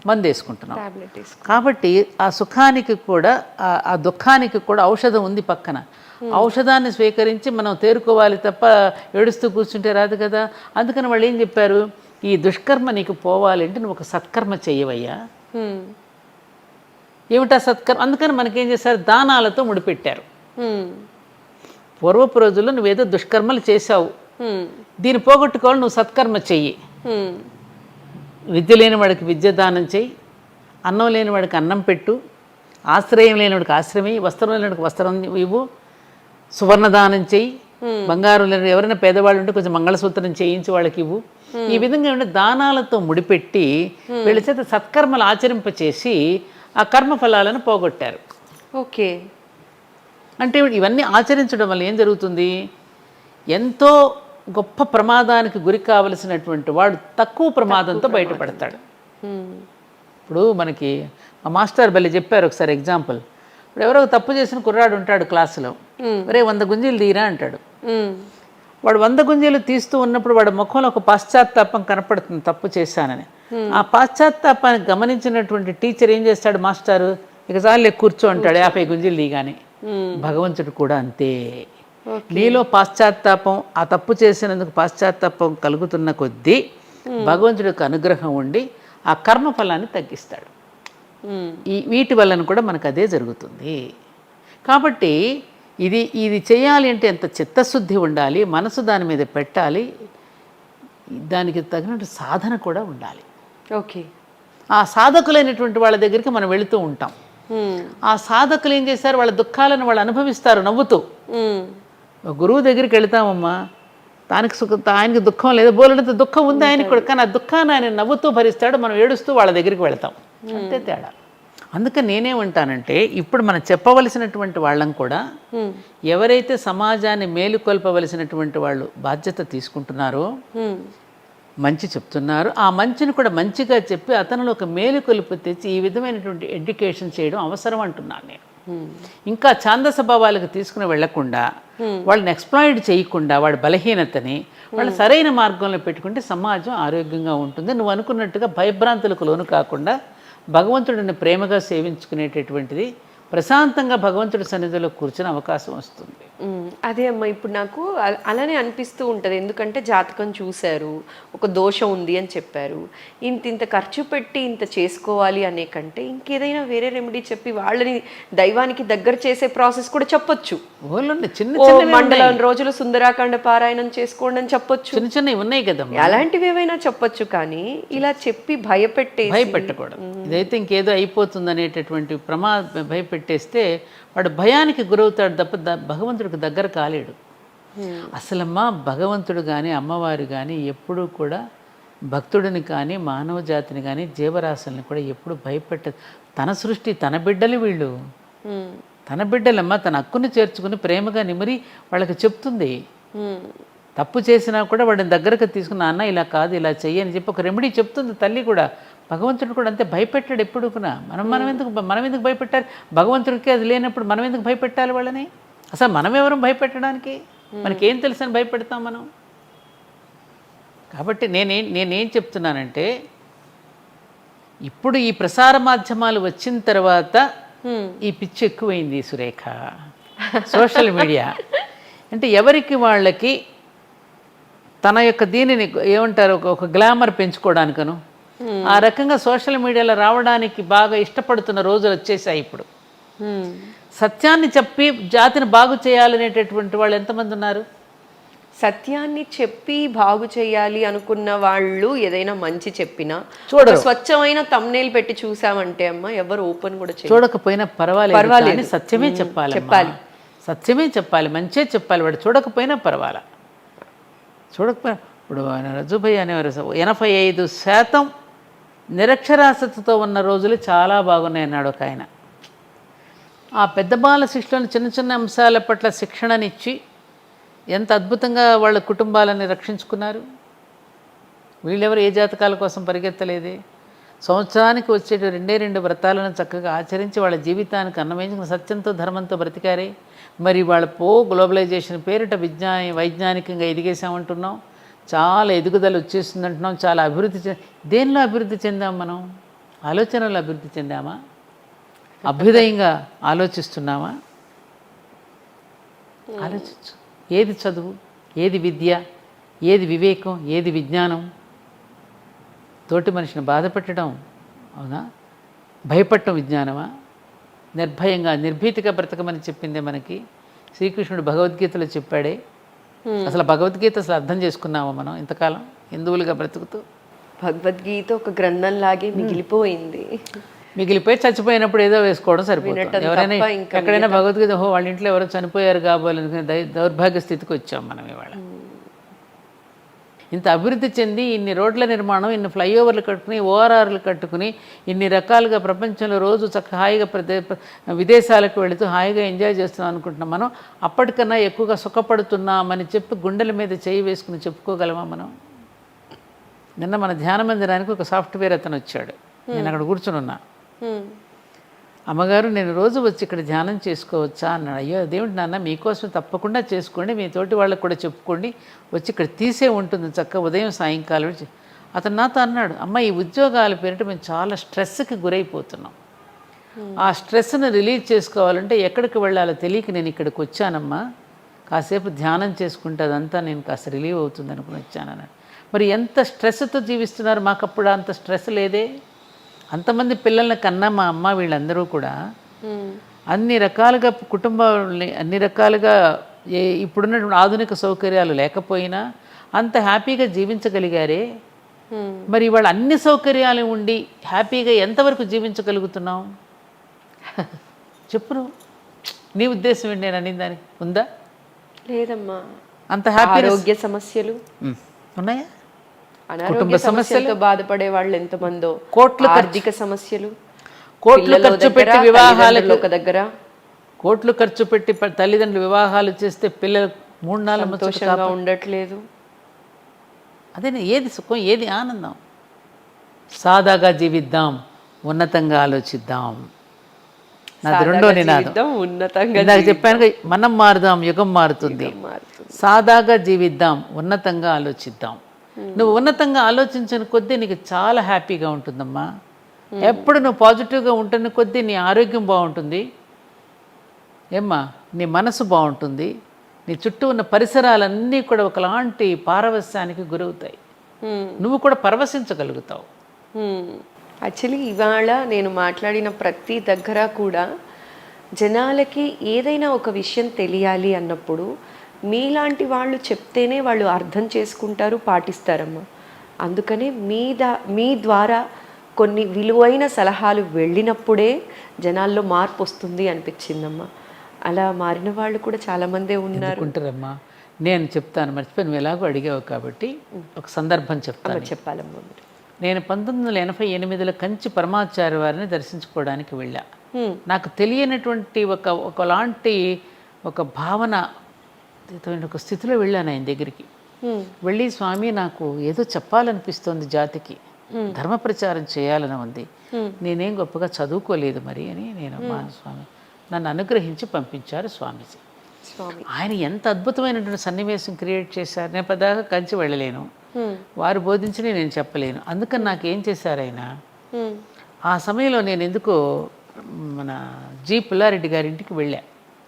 మందు వేసుకుంటున్నాం. కాబట్టి ఆ సుఖానికి కూడా ఆ దుఃఖానికి కూడా ఔషధం ఉంది పక్కన. ఔషధాన్ని స్వీకరించి మనం తేరుకోవాలి తప్ప ఏడుస్తూ కూర్చుంటే రాదు కదా. అందుకని వాళ్ళు ఏం చెప్పారు, ఈ దుష్కర్మ నీకు పోవాలంటే నువ్వు ఒక సత్కర్మ చెయ్యవయ్యా. ఏమిటా సత్కర్మ? అందుకని మనకేం చేశారు, దానాలతో ముడిపెట్టారు. పూర్వపు రోజుల్లో నువ్వేదో దుష్కర్మలు చేశావు, దీన్ని పోగొట్టుకోవాలి, నువ్వు సత్కర్మ చెయ్యి. విద్య లేని వాడికి విద్య దానం చెయ్యి, అన్నం లేని వాడికి అన్నం పెట్టు, ఆశ్రయం లేని వాడికి ఆశ్రయం, వస్త్రం లేని వాడికి వస్త్రం ఇవ్వు, సువర్ణదానం చెయ్యి, బంగారం లేని ఎవరైనా పేదవాళ్ళు ఉంటే కొంచెం మంగళసూత్రం చేయించి వాళ్ళకి ఇవ్వు. ఈ విధంగా ఏమంటే దానాలతో ముడిపెట్టి వీళ్ళ చేత సత్కర్మలు ఆచరింపచేసి ఆ కర్మ ఫలాలను పోగొట్టారు. ఓకే. అంటే ఇవన్నీ ఆచరించడం వల్ల ఏం జరుగుతుంది, ఎంతో గొప్ప ప్రమాదానికి గురి కావలసినటువంటి వాడు తక్కువ ప్రమాదంతో బయటపడతాడు. ఇప్పుడు మనకి మా మాస్టర్ బల్లి చెప్పారు ఒకసారి ఎగ్జాంపుల్. ఇప్పుడు ఎవరో తప్పు చేసిన కుర్రాడు ఉంటాడు క్లాసులో, ఒరే 100 గుంజీలు తీరా అంటాడు. వాడు 100 గుంజీలు తీస్తూ ఉన్నప్పుడు వాడి ముఖంలో ఒక పాశ్చాత్తాపం కనపడుతుంది, తప్పు చేశానని. ఆ పాశ్చాత్తాపాన్ని గమనించినటువంటి టీచర్ ఏం చేస్తాడు, మాస్టారు ఇక చాలే కూర్చో అంటాడు 50 గుంజీలు దిగాని. భగవంతుడు కూడా అంతే. నీలో పాశ్చాత్తాపం, ఆ తప్పు చేసినందుకు పాశ్చాత్తాపం కలుగుతున్న కొద్దీ భగవంతుడికి అనుగ్రహం ఉండి ఆ కర్మ ఫలాన్ని తగ్గిస్తాడు. వీటి వలన కూడా మనకు అదే జరుగుతుంది. కాబట్టి ఇది చేయాలి అంటే ఎంత చిత్తశుద్ధి ఉండాలి, మనసు దాని మీద పెట్టాలి, దానికి తగినట్టు సాధన కూడా ఉండాలి. ఓకే. ఆ సాధకులైనటువంటి వాళ్ళ దగ్గరికి మనం వెళుతూ ఉంటాం. ఆ సాధకులు ఏం చేశారు, వాళ్ళ దుఃఖాలను వాళ్ళు అనుభవిస్తారు నవ్వుతూ. గురువు దగ్గరికి వెళతామమ్మా, ఆయనకి దుఃఖం లేదు, బోలెడంత దుఃఖం ఉంది ఆయనకి కూడా, కానీ ఆ దుఃఖాన్ని ఆయన నవ్వుతూ భరిస్తాడు, మనం ఏడుస్తూ వాళ్ళ దగ్గరికి వెళతాం. అంతే తేడా. అందుకని నేనేమంటానంటే ఇప్పుడు మనం చెప్పవలసినటువంటి వాళ్ళం కూడా ఎవరైతే సమాజాన్ని మేలుకొల్పవలసినటువంటి వాళ్ళు బాధ్యత తీసుకుంటున్నారో, మంచి చెప్తున్నారు, ఆ మంచిని కూడా మంచిగా చెప్పి అతనిలో ఒక మేలుకొలుపు తెచ్చి ఈ విధమైనటువంటి ఎడ్యుకేషన్ చేయడం అవసరం అంటున్నాను నేను. ఇంకా ఛాందస భావాలకు తీసుకుని వెళ్లకుండా, వాళ్ళని ఎక్స్ప్లాయిడ్ చేయకుండా, వాడి బలహీనతని వాళ్ళు సరైన మార్గంలో పెట్టుకుంటే సమాజం ఆరోగ్యంగా ఉంటుంది. నువ్వు అనుకున్నట్టుగా భయభ్రాంతులకు లోను కాకుండా భగవంతుడిని ప్రేమగా సేవించుకునేటటువంటిది, ప్రశాంతంగా భగవంతుడి సన్నిధిలో కూర్చునే అవకాశం వస్తుంది. అదే అమ్మా ఇప్పుడు నాకు అలానే అనిపిస్తూ ఉంటుంది. ఎందుకంటే జాతకం చూశారు, ఒక దోషం ఉంది అని చెప్పారు. ఇంత ఖర్చు పెట్టి ఇంత చేసుకోవాలి అనే కంటే ఇంకేదైనా వేరే రెమెడీ చెప్పి వాళ్ళని దైవానికి దగ్గర చేసే ప్రాసెస్ కూడా చెప్పొచ్చు. చిన్న మండలం రోజులు సుందరాకాండ పారాయణం చేసుకోండి అని చెప్పొచ్చు. చిన్న చిన్నవి ఉన్నాయి కదా, అలాంటివి ఏవైనా చెప్పొచ్చు. కానీ ఇలా చెప్పి భయపెట్టకూడదు. ఇదైతే ఇంకేదో అయిపోతుంది అనేటటువంటి భయపెట్టేస్తే వాడు భయానికి గురవుతాడు తప్ప భగవంతుడికి దగ్గర కాలేడు. అసలమ్మా భగవంతుడు కానీ అమ్మవారు కానీ ఎప్పుడూ కూడా భక్తుడిని కానీ మానవ జాతిని కానీ జీవరాశుల్ని కూడా ఎప్పుడు భయపెట్టదు. తన సృష్టి, తన బిడ్డలు వీళ్ళు, తన బిడ్డలమ్మ తన హక్కుని చేర్చుకుని ప్రేమగా నిమిరి వాళ్ళకి చెప్తుంది. తప్పు చేసినా కూడా వాడిని దగ్గరకు తీసుకుని నాన్న ఇలా కాదు ఇలా చెయ్యి అని చెప్పి ఒక రెమెడీ చెప్తుంది తల్లి కూడా. భగవంతుడు కూడా అంతే భయపెట్టాడు ఎప్పుడు కూడా. మనం ఎందుకు భయపెట్టాలి? భగవంతుడికి అది లేనప్పుడు మనం ఎందుకు భయపెట్టాలి వాళ్ళని? అసలు మనం ఎవరు భయపెట్టడానికి? మనకేం తెలుసని భయపెడతాం మనం? కాబట్టి నేనేం చెప్తున్నానంటే, ఇప్పుడు ఈ ప్రసార మాధ్యమాలు వచ్చిన తర్వాత ఈ పిచ్చి ఎక్కువైంది సురేఖ. సోషల్ మీడియా అంటే ఎవరికి వాళ్ళకి తన యొక్క దీనిని ఏమంటారు ఒక గ్లామర్ పెంచుకోవడానికను ఆ రకంగా సోషల్ మీడియాలో రావడానికి బాగా ఇష్టపడుతున్న రోజులు వచ్చేసాయి ఇప్పుడు. సత్యాన్ని చెప్పి జాతిని బాగు చేయాలనేటటువంటి వాళ్ళు ఎంతమంది ఉన్నారు? సత్యాన్ని చెప్పి బాగు చేయాలి అనుకున్న వాళ్ళు ఏదైనా మంచి చెప్పినా చూడ స్వచ్ఛమైన తమ్నేల్ పెట్టి చూసామంటే అమ్మ ఎవరు ఓపెన్ కూడా చూడకపోయినా పర్వాలేదు, సత్యమే చెప్పాలి, సత్యమే చెప్పాలి, మంచే చెప్పాలి. వాడు చూడకపోయినా పర్వాలా, చూడకపోయినా. ఇప్పుడు రజుభయ్య అనేవారు 85% నిరక్షరాస్యతతో ఉన్న రోజులు చాలా బాగున్నాయి అన్నాడు ఒక ఆయన. ఆ పెద్ద బాల శిష్యులను చిన్న చిన్న అంశాల పట్ల శిక్షణనిచ్చి ఎంత అద్భుతంగా వాళ్ళ కుటుంబాలని రక్షించుకున్నారు. వీళ్ళెవరు ఏ జాతకాల కోసం పరిగెత్తలేదే. సంవత్సరానికి వచ్చే 2 వ్రతాలను చక్కగా ఆచరించి వాళ్ళ జీవితానికి అన్నమేంచుకుని సత్యంతో ధర్మంతో బ్రతికారే. మరి వాళ్ళ గ్లోబలైజేషన్ పేరిట వైజ్ఞానికంగా ఎదిగేసామంటున్నాం, చాలా ఎదుగుదల వచ్చేస్తుంది అంటున్నాం, చాలా దేనిలో అభివృద్ధి చెందాం మనం? ఆలోచనలో అభివృద్ధి చెందామా? అభ్యుదయంగా ఆలోచిస్తున్నామా? ఆలోచించు. ఏది చదువు, ఏది విద్య, ఏది వివేకం, ఏది విజ్ఞానం? తోటి మనిషిని బాధ పెట్టడం అవునా? భయపడటం విజ్ఞానమా? నిర్భయంగా నిర్భీతిగా బ్రతకమని చెప్పిందే మనకి శ్రీకృష్ణుడు భగవద్గీతలో చెప్పాడే. అసలు భగవద్గీత అసలు అర్థం చేసుకున్నామా మనం ఇంతకాలం హిందువులుగా బ్రతుకుతూ? భగవద్గీత ఒక గ్రంథంలాగే మిగిలిపోయి చచ్చిపోయినప్పుడు ఏదో వేసుకోవడం సరిపోతుంది. ఎవరైనా ఎక్కడైనా భగవద్గీత వాళ్ళ ఇంట్లో ఎవరో చనిపోయారు కాబోలనుకునే దౌర్భాగ్య స్థితికి వచ్చాం మనం ఇవాళ. ఇంత అభివృద్ధి చెంది ఇన్ని రోడ్ల నిర్మాణం, ఇన్ని ఫ్లైఓవర్లు కట్టుకుని, ఓఆర్ఆర్లు కట్టుకుని, ఇన్ని రకాలుగా ప్రపంచంలో రోజు చక్కగా హాయిగా విదేశాలకు వెళుతూ హాయిగా ఎంజాయ్ చేస్తున్నాం అనుకుంటున్నాం. మనం అప్పటికన్నా ఎక్కువగా సుఖపడుతున్నామని చెప్పి గుండెల మీద చేయి వేసుకుని చెప్పుకోగలమా మనం? నిన్న మన ధ్యాన మందిరానికి ఒక సాఫ్ట్వేర్ అతను వచ్చాడు. నేను అక్కడ కూర్చుని ఉన్నా. అమ్మగారు నేను రోజు వచ్చి ఇక్కడ ధ్యానం చేసుకోవచ్చా అన్నాడు. అయ్యో అదేమిటి నాన్న, మీకోసం తప్పకుండా చేసుకోండి, మీ తోటి వాళ్ళకి కూడా చెప్పుకోండి, వచ్చి ఇక్కడ తీసే ఉంటుంది చక్కగా ఉదయం సాయంకాలం. అతను నాతో అన్నాడు, అమ్మ ఈ ఉద్యోగాల పేరిట మేము చాలా స్ట్రెస్కి గురైపోతున్నాం, ఆ స్ట్రెస్ని రిలీజ్ చేసుకోవాలంటే ఎక్కడికి వెళ్ళాలో తెలియక నేను ఇక్కడికి వచ్చానమ్మా, కాసేపు ధ్యానం చేసుకుంటే అదంతా నేను కాస్త రిలీవ్ అవుతుంది అనుకుని వచ్చానన్నాడు. మరి ఎంత స్ట్రెస్తో జీవిస్తున్నారు, మాకప్పుడు అంత స్ట్రెస్ లేదే. అంతమంది పిల్లల్ని కన్నా మా అమ్మ వీళ్ళందరూ కూడా అన్ని రకాలుగా కుటుంబాలని అన్ని రకాలుగా ఇప్పుడున్నటువంటి ఆధునిక సౌకర్యాలు లేకపోయినా అంత హ్యాపీగా జీవించగలిగారే. మరి వాళ్ళు అన్ని సౌకర్యాలు ఉండి హ్యాపీగా ఎంతవరకు జీవించగలుగుతున్నాం చెప్పు నువ్వు. నీ ఉద్దేశం ఏంటి? నేను అనే దానికి ఉందా? లేదమ్మా. అంత హ్యాపీ. ఆరోగ్య సమస్యలు ఉన్నాయా? కుటుంబ సమస్యలతో బాధపడే వాళ్ళు ఎంతమందో, కోట్ల ఆర్థిక సమస్యలు, కోట్లు ఖర్చు పెట్టి వివాహాలకు ఒక దగ్గర కోట్లు ఖర్చు పెట్టి తల్లిదండ్రులు వివాహాలు చేస్తే పిల్లలు 3-4 సంతోషంగా ఉండట్లేదు. అదే ఏది సుఖం, ఏది ఆనందం? సాదాగా జీవిద్దాం, ఉన్నతంగా ఆలోచిద్దాం. నాది రెండో నినాదం. ఉన్నతంగా చెప్పాను, మనం మారుదాం, యుగం మారుతుంది. సాదాగా జీవిద్దాం, ఉన్నతంగా ఆలోచిద్దాం. నువ్వు ఉన్నతంగా ఆలోచించిన కొద్దీ నీకు చాలా హ్యాపీగా ఉంటుందమ్మా. ఎప్పుడు నువ్వు పాజిటివ్గా ఉంటున్న కొద్దీ నీ ఆరోగ్యం బాగుంటుంది. ఏమ్మా నీ మనసు బాగుంటుంది, నీ చుట్టూ ఉన్న పరిసరాలన్నీ కూడా ఒకలాంటి పారవస్యానికి గురవుతాయి, నువ్వు కూడా పరవశించగలుగుతావు. యాక్చువల్లీ ఇవాళ నేను మాట్లాడిన ప్రతి దగ్గర కూడా జనాలకి ఏదైనా ఒక విషయం తెలియాలి అన్నప్పుడు మీలాంటి వాళ్ళు చెప్తేనే వాళ్ళు అర్థం చేసుకుంటారు, పాటిస్తారమ్మా. అందుకనే మీ ద్వారా కొన్ని విలువైన సలహాలు వెళ్ళినప్పుడే జనాల్లో మార్పు వస్తుంది అనిపించిందమ్మా. అలా మారిన వాళ్ళు కూడా చాలామందే ఉన్నారు. అనుకుంటారమ్మా. నేను చెప్తాను, మర్చిపోయి నువ్వు ఎలాగో అడిగావు కాబట్టి ఒక సందర్భం చెప్తాను. చెప్పాలమ్మా. నేను 1988లో కంచి పరమాచార్య వారిని దర్శించుకోవడానికి వెళ్ళా. నాకు తెలియనటువంటి ఒకలాంటి ఒక భావన ఒక స్థితిలో వెళ్ళాను ఆయన దగ్గరికి. వెళ్ళి, స్వామి నాకు ఏదో చెప్పాలనిపిస్తోంది, జాతికి ధర్మ ప్రచారం చేయాలని ఉంది, నేనేం గొప్పగా చదువుకోలేదు మరి అని నేను స్వామి నన్ను అనుగ్రహించి పంపించారు స్వామీజీ. ఆయన ఎంత అద్భుతమైనటువంటి సన్నివేశం క్రియేట్ చేశారు. నేను పదాగా కంచి వెళ్ళలేను, వారు బోధించి నేను చెప్పలేను. అందుకని నాకు ఏం చేశారు ఆయన, ఆ సమయంలో నేను ఎందుకో మన జి పుల్లారెడ్డి గారి ఇంటికి వెళ్ళా.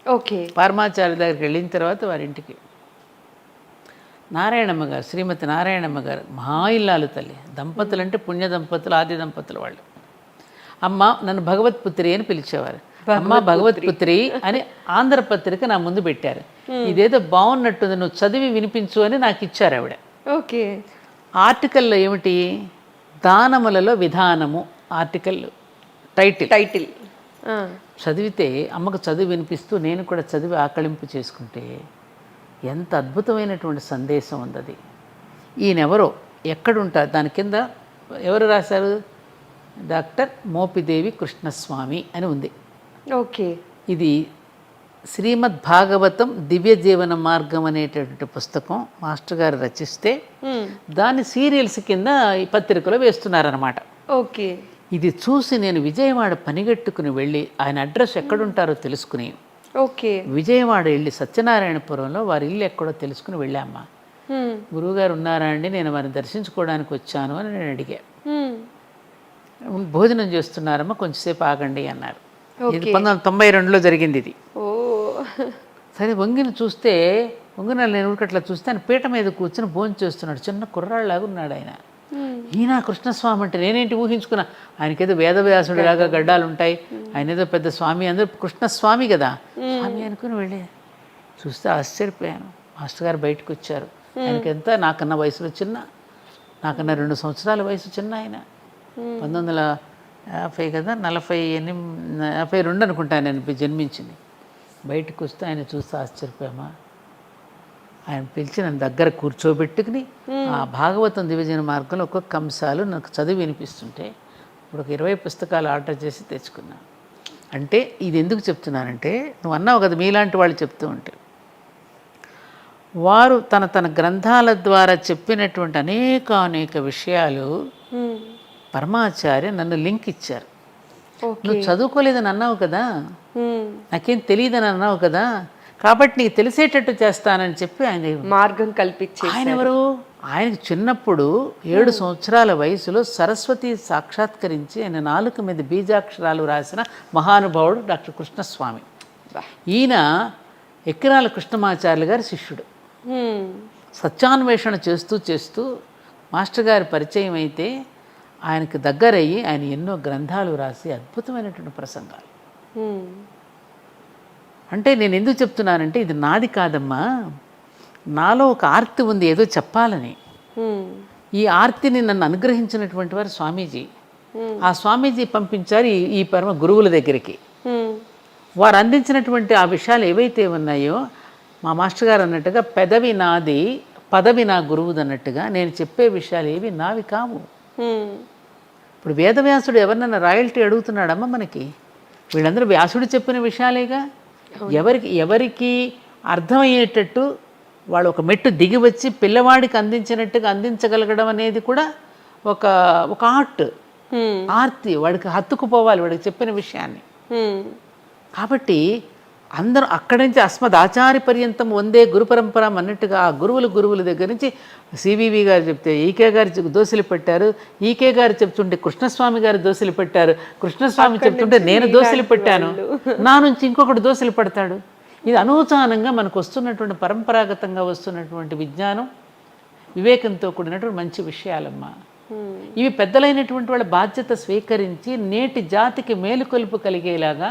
ఓకే. పరమాచార్య దగ్గరికి వెళ్ళిన తర్వాత వారింటికి నారాయణమ్మ గారు, శ్రీమతి నారాయణమ్మ గారు మహా ఇల్లాలు తల్లి, దంపతులు అంటే పుణ్య దంపతులు, ఆది దంపతులు వాళ్ళు. అమ్మ నన్ను భగవత్పుత్రి అని పిలిచేవారు. అమ్మ భగవత్పుత్రి అని ఆంధ్రపత్రిక నా ముందు పెట్టారు. ఇదేదో బాగున్నట్టుంది, నువ్వు చదివి వినిపించు అని నాకు ఇచ్చారు ఆవిడ. ఓకే. ఆర్టికల్లో ఏమిటి, దానములలో విధానము ఆర్టికల్ టైటిల్ చదివితే అమ్మకు చదివి వినిపిస్తూ నేను కూడా చదివి ఆకళింపు చేసుకుంటే ఎంత అద్భుతమైనటువంటి సందేశం ఉంది అది. ఈయనెవరో ఎక్కడుంటారు, దాని కింద ఎవరు రాశారు, డాక్టర్ మోపిదేవి కృష్ణస్వామి అని ఉంది. ఓకే. ఇది శ్రీమద్ భాగవతం దివ్య జీవన మార్గం అనేటటువంటి పుస్తకం మాస్టర్ గారు రచిస్తే దాన్ని సీరియల్స్ కింద ఈ పత్రికలో వేస్తున్నారనమాట. ఓకే. ఇది చూసి నేను విజయవాడ పనిగట్టుకుని వెళ్ళి ఆయన అడ్రస్ ఎక్కడుంటారో తెలుసుకుని, ఓకే, విజయవాడ వెళ్ళి సత్యనారాయణపురంలో వారి ఇల్లు ఎక్కడో తెలుసుకుని వెళ్ళామ్మా. గురువుగారు ఉన్నారా అండి, నేను వారిని దర్శించుకోవడానికి వచ్చాను అని నేను అడిగా. భోజనం చేస్తున్నారమ్మా, కొంచెంసేపు ఆగండి అన్నారు. ఇది 1992లో జరిగింది ఇది. సరే వంగిని చూస్తే, వంగిన నేను ఉడకట్లా చూస్తే ఆయన పీట మీద కూర్చొని భోజనం చేస్తున్నాడు. చిన్న కుర్రాళ్ళలాగా ఉన్నాడు ఆయన. ఈయన కృష్ణస్వామి అంటే నేనేంటి ఊహించుకున్నా, ఆయనకేదో వేదవ్యాసుడిలాగా గడ్డాలు ఉంటాయి, ఆయన ఏదో పెద్ద స్వామి, అందరూ కృష్ణస్వామి కదా స్వామి అనుకుని వెళ్ళి చూస్తే ఆశ్చర్యపోయాను. మాస్టర్ గారు బయటకు వచ్చారు. ఆయనకి ఎంత, నాకన్నా వయసులో చిన్న, నాకన్నా 2 సంవత్సరాల వయసు చిన్న ఆయన. 1950 కదా, 42 అనుకుంటాను నేను జన్మించింది. బయటకు వస్తే ఆయన చూస్తే ఆశ్చర్యపోయామా. ఆయన పిలిచి నన్ను దగ్గర కూర్చోబెట్టుకుని ఆ భాగవతం దివ్యజన మార్గంలో ఒక్కొక్క అంశాలు నాకు చదివి వినిపిస్తుంటే ఇప్పుడు ఒక 20 పుస్తకాలు ఆర్డర్ చేసి తెచ్చుకున్నాను. అంటే ఇది ఎందుకు చెప్తున్నానంటే, నువ్వు అన్నావు కదా మీలాంటి వాళ్ళు చెప్తూ ఉంటే, వారు తన గ్రంథాల ద్వారా చెప్పినటువంటి అనేక విషయాలు పరమాచార్య నన్ను లింక్ ఇచ్చారు. నువ్వు చదువుకోలేదని అన్నావు కదా, నాకేం తెలియదని అన్నావు కదా, కాబట్టి నీకు తెలిసేటట్టు చేస్తానని చెప్పి ఆయన మార్గం కల్పించి. ఆయన ఎవరు, ఆయనకు చిన్నప్పుడు 7 సంవత్సరాల వయసులో సరస్వతి సాక్షాత్కరించి ఆయన నాలుక మీద బీజాక్షరాలు రాసిన మహానుభావుడు డాక్టర్ కృష్ణస్వామి. ఈయన ఎక్కిరాల కృష్ణమాచార్యులు గారి శిష్యుడు. సత్యాన్వేషణ చేస్తూ మాస్టర్ గారి పరిచయం అయితే ఆయనకు దగ్గరయ్యి ఆయన ఎన్నో గ్రంథాలు రాసి అద్భుతమైనటువంటి ప్రసంగాలు. అంటే నేను ఎందుకు చెప్తున్నానంటే, ఇది నాది కాదమ్మా, నాలో ఒక ఆర్తి ఉంది ఏదో చెప్పాలని. ఈ ఆర్తిని నన్ను అనుగ్రహించినటువంటి వారు స్వామీజీ. ఆ స్వామీజీ పంపించారు ఈ పరమ గురువుల దగ్గరికి. వారు అందించినటువంటి ఆ విషయాలు ఏవైతే ఉన్నాయో, మా మాస్టర్ గారు అన్నట్టుగా పెదవి నాది పదవి నా గురువుది అన్నట్టుగా నేను చెప్పే విషయాలు ఏవి నావి కావు. ఇప్పుడు వేదవ్యాసుడు ఎవరినన్నా రాయల్టీ అడుగుతున్నాడమ్మా మనకి, వీళ్ళందరూ వ్యాసుడు చెప్పిన విషయాలేగా. ఎవరికి అర్థమయ్యేటట్టు వాళ్ళు ఒక మెట్టు దిగి వచ్చి పిల్లవాడికి అందించినట్టుగా అందించగలగడం అనేది కూడా ఒక ఆర్తి, వాడికి హత్తుకుపోవాలి వాడికి చెప్పిన విషయాన్ని. కాబట్టి అందరూ అక్కడి నుంచి అస్మదాచార్య పర్యంతం వందే గురు పరంపర అన్నట్టుగా ఆ గురువుల దగ్గర నుంచి సివివి గారు చెప్తే ఈకే గారు దోశలు పెట్టారు, ఈకే గారు చెప్తుంటే కృష్ణస్వామి గారు దోశలు పెట్టారు, కృష్ణస్వామి చెప్తుంటే నేను దోశలు పెట్టాను, నా నుంచి ఇంకొకటి దోశలు పడతాడు. ఇది అనూచానంగా మనకు వస్తున్నటువంటి పరంపరాగతంగా వస్తున్నటువంటి విజ్ఞానం, వివేకంతో కూడినటువంటి మంచి విషయాలమ్మా. ఇవి పెద్దలైనటువంటి వాళ్ళ బాధ్యత స్వీకరించి నేటి జాతికి మేలుకొలుపు కలిగేలాగా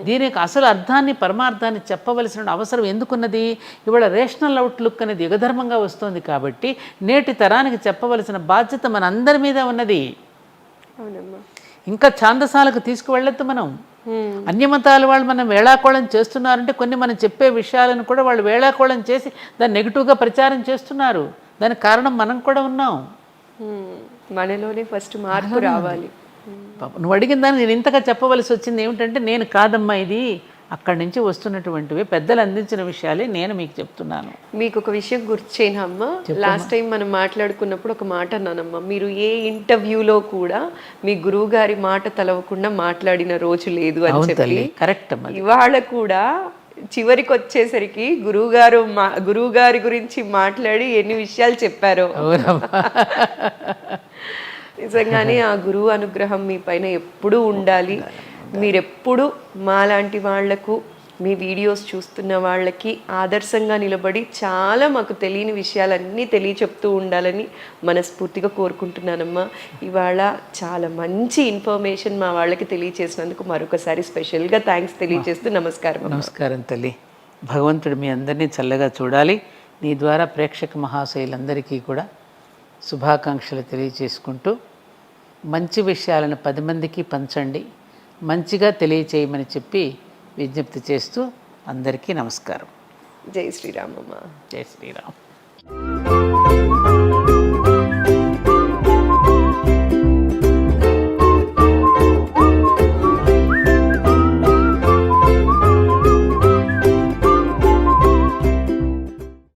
దీనికి అసలు అర్థాన్ని, పరమార్థాన్ని చెప్పవలసిన అవసరం ఎందుకున్నది? ఇవాళ రేషనల్ అవుట్లుక్ అనేది యుగధర్మంగా వస్తుంది కాబట్టి నేటి తరానికి చెప్పవలసిన బాధ్యత మన అందరి మీద ఉన్నది. ఇంకా ఛాందసాలకు తీసుకువెళ్ళొద్దు మనం. అన్యమతాల వాళ్ళు మనం వేళాకోళం చేస్తున్నారంటే కొన్ని మనం చెప్పే విషయాలను కూడా వాళ్ళు వేళాకోళం చేసి దాన్ని నెగిటివ్గా ప్రచారం చేస్తున్నారు. దానికి కారణం మనం కూడా ఉన్నాం. మనలోనే ఫస్ట్ మార్పు రావాలి. నువ్వు అడిగిన దాన్ని నేను ఇంతగా చెప్పవలసి వచ్చింది ఏమిటంటే, నేను కాదమ్మా, ఇది అక్కడి నుంచి వస్తున్నటువంటివి పెద్దలు అందించిన విషయాలే నేను మీకు చెప్తున్నాను. మీకు ఒక విషయం గుర్తు చేయనమ్మా, లాస్ట్ టైం మనం మాట్లాడుకున్నప్పుడు ఒక మాట అన్నానమ్మా, మీరు ఏ ఇంటర్వ్యూలో కూడా మీ గురువు గారి మాట తలవకుండా మాట్లాడిన రోజు లేదు అని చెప్పి. కరెక్ట్ అమ్మా. ఇవాళ కూడా చివరికి వచ్చేసరికి గురువు గారి గురించి మాట్లాడి ఎన్ని విషయాలు చెప్పారో. నిజంగానే ఆ గురువు అనుగ్రహం మీ పైన ఎప్పుడూ ఉండాలి. మీరెప్పుడు మాలాంటి వాళ్లకు, మీ వీడియోస్ చూస్తున్న వాళ్ళకి ఆదర్శంగా నిలబడి చాలా మాకు తెలియని విషయాలన్నీ తెలియచెప్తూ ఉండాలని మనస్ఫూర్తిగా కోరుకుంటున్నానమ్మా. ఇవాళ చాలా మంచి ఇన్ఫర్మేషన్ మా వాళ్ళకి తెలియచేసినందుకు మరొకసారి స్పెషల్గా థ్యాంక్స్ తెలియజేస్తూ నమస్కారం. నమస్కారం తల్లి. భగవంతుడు మీ అందరినీ చల్లగా చూడాలి. నీ ద్వారా ప్రేక్షక మహాశయులందరికీ కూడా శుభాకాంక్షలు తెలియచేసుకుంటూ, మంచి విషయాలను 10 మందికి పంచండి, మంచిగా తెలియచేయమని చెప్పి విజ్ఞప్తి చేస్తూ అందరికీ నమస్కారం. జై శ్రీరామమ్మ. జై శ్రీరామ్.